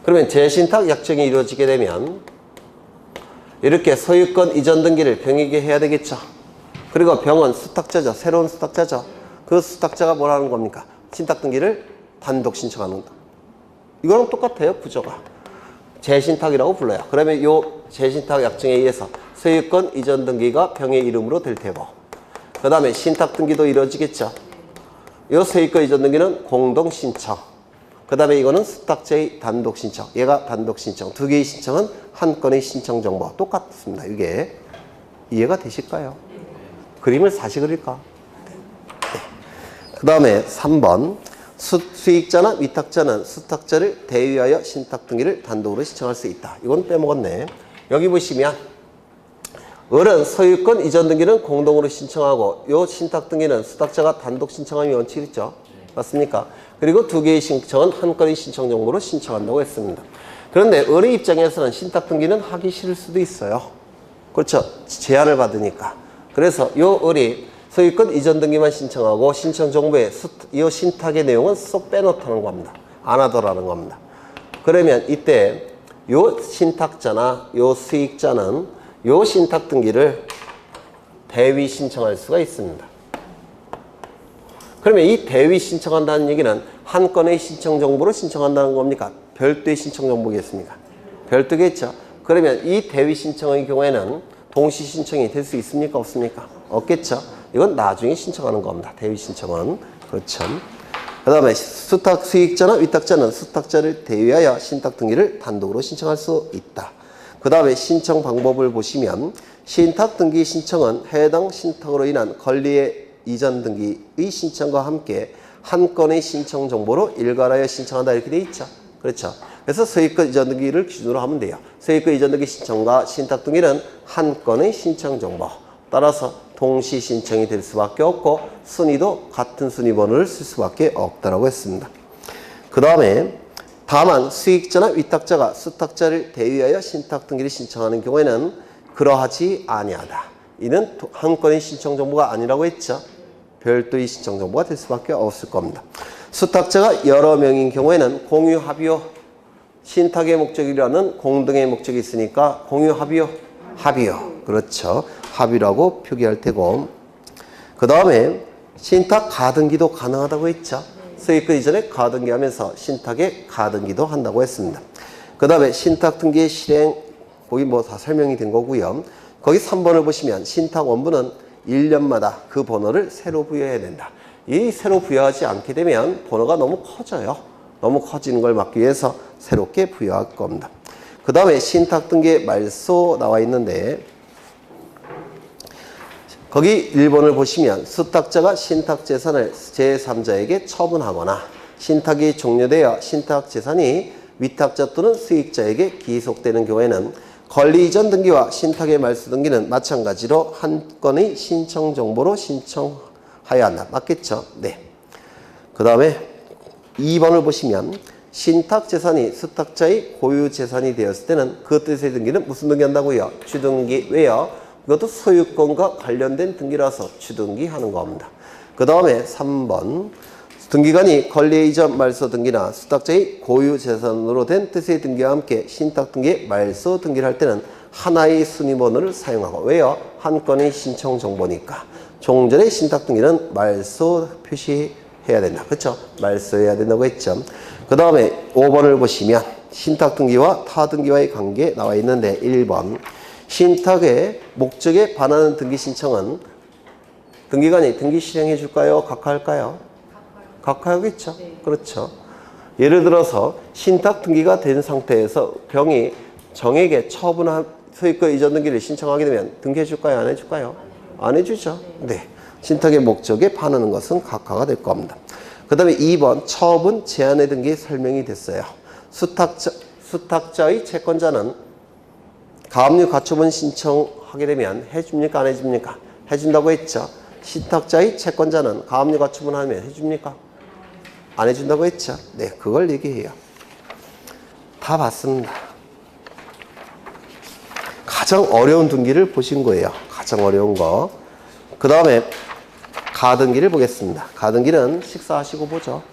그러면 재신탁 약정이 이루어지게 되면 이렇게 소유권 이전 등기를 병에게 해야 되겠죠. 그리고 병은 수탁자죠. 새로운 수탁자죠. 그 수탁자가 뭐라는 겁니까? 신탁 등기를 단독 신청하는 거. 이거랑 똑같아요. 구조가. 재신탁이라고 불러요. 그러면 이 재신탁 약정에 의해서 소유권 이전 등기가 병의 이름으로 될 테고 그 다음에 신탁 등기도 이루어지겠죠. 이 소유권 이전 등기는 공동 신청. 그 다음에 이거는 수탁자의 단독 신청. 얘가 단독 신청. 두 개의 신청은 한 건의 신청 정보. 똑같습니다. 이게 이해가 되실까요? 그림을 다시 그릴까? 네. 그 다음에 3번 수익자나 위탁자는 수탁자를 대위하여 신탁 등기를 단독으로 신청할 수 있다. 이건 빼먹었네. 여기 보시면 을은 소유권 이전 등기는 공동으로 신청하고 요 신탁 등기는 수탁자가 단독 신청함이 원칙 있죠. 맞습니까? 그리고 두 개의 신청은 한 건의 신청 정보로 신청한다고 했습니다. 그런데 을의 입장에서는 신탁 등기는 하기 싫을 수도 있어요. 그렇죠. 제한을 받으니까. 그래서 요 을이 소유권 이전 등기만 신청하고 신청 정보에 이 신탁의 내용은 쏙 빼놓다는 겁니다. 안 하더라는 겁니다. 그러면 이때 요 신탁자나 요 수익자는 요 신탁 등기를 대위 신청할 수가 있습니다. 그러면 이 대위 신청한다는 얘기는 한 건의 신청 정보로 신청한다는 겁니까? 별도의 신청 정보겠습니까? 별도겠죠. 그러면 이 대위 신청의 경우에는 동시 신청이 될 수 있습니까? 없습니까? 없겠죠. 이건 나중에 신청하는 겁니다. 대위 신청은. 그렇죠. 그 다음에 수탁 수익자나 위탁자는 수탁자를 대위하여 신탁 등기를 단독으로 신청할 수 있다. 그 다음에 신청 방법을 보시면 신탁 등기 신청은 해당 신탁으로 인한 권리의 이전 등기의 신청과 함께 한 건의 신청 정보로 일괄하여 신청한다 이렇게 돼 있죠. 그렇죠. 그래서 소유권 이전 등기를 기준으로 하면 돼요. 소유권 이전 등기 신청과 신탁 등기는 한 건의 신청 정보. 따라서 동시 신청이 될 수밖에 없고 순위도 같은 순위 번호를 쓸 수밖에 없다라고 했습니다. 그 다음에 다만 수익자나 위탁자가 수탁자를 대위하여 신탁 등기를 신청하는 경우에는 그러하지 아니하다. 이는 한 건의 신청 정보가 아니라고 했죠. 별도의 신청 정보가 될 수밖에 없을 겁니다. 수탁자가 여러 명인 경우에는 공유 합의요. 신탁의 목적이라는 공동의 목적이 있으니까 공유 합의요. 합의요. 그렇죠. 합의라고 표기할 테고. 그 다음에 신탁 가등기도 가능하다고 했죠. 소유권 이전에 가등기하면서 신탁에 가등기도 한다고 했습니다. 그 다음에 신탁 등기의 실행, 거기 뭐 다 설명이 된 거고요. 거기 3번을 보시면 신탁 원부는 1년마다 그 번호를 새로 부여해야 된다. 이 새로 부여하지 않게 되면 번호가 너무 커져요. 너무 커지는 걸 막기 위해서 새롭게 부여할 겁니다. 그 다음에 신탁 등기의 말소 나와 있는데 거기 1번을 보시면 수탁자가 신탁 재산을 제3자에게 처분하거나 신탁이 종료되어 신탁 재산이 위탁자 또는 수익자에게 기속되는 경우에는 권리 이전 등기와 신탁의 말소 등기는 마찬가지로 한 건의 신청 정보로 신청하여야 한다. 맞겠죠? 네. 그 다음에 2번을 보시면 신탁 재산이 수탁자의 고유 재산이 되었을 때는 그 뜻의 등기는 무슨 등기 한다고요? 주등기. 왜요? 이것도 소유권과 관련된 등기라서 주등기 하는 겁니다. 그 다음에 3번 등기관이 권리 이전 말소 등기나 수탁자의 고유 재산으로 된 뜻의 등기와 함께 신탁 등기의 말소 등기를 할 때는 하나의 순위번호를 사용하고 왜요? 한 건의 신청 정보니까 종전의 신탁 등기는 말소 표시해야 된다. 그렇죠? 말소해야 된다고 했죠. 그 다음에 5번을 보시면 신탁 등기와 타 등기와의 관계 나와 있는데 1번 신탁의 목적에 반하는 등기 신청은 등기관이 등기 실행해 줄까요? 각하할까요? 각하하겠죠. 네. 그렇죠. 예를 들어서 신탁 등기가 된 상태에서 병이 정에게 처분한 소유권 이전 등기를 신청하게 되면 등기해 줄까요? 안 해줄까요? 안 해주죠. 네. 신탁의 목적에 반하는 것은 각하가 될 겁니다. 그 다음에 2번 처분 제한의 등기 설명이 됐어요. 수탁자의 채권자는 가압류 가처분 신청하게 되면 해줍니까? 안 해줍니까? 해준다고 했죠. 신탁자의 채권자는 가압류 가처분하면 해줍니까? 안 해준다고 했죠. 네, 그걸 얘기해요. 다 봤습니다. 가장 어려운 등기를 보신 거예요. 가장 어려운 거. 그 다음에 가등기를 보겠습니다. 가등기는 식사하시고 보죠.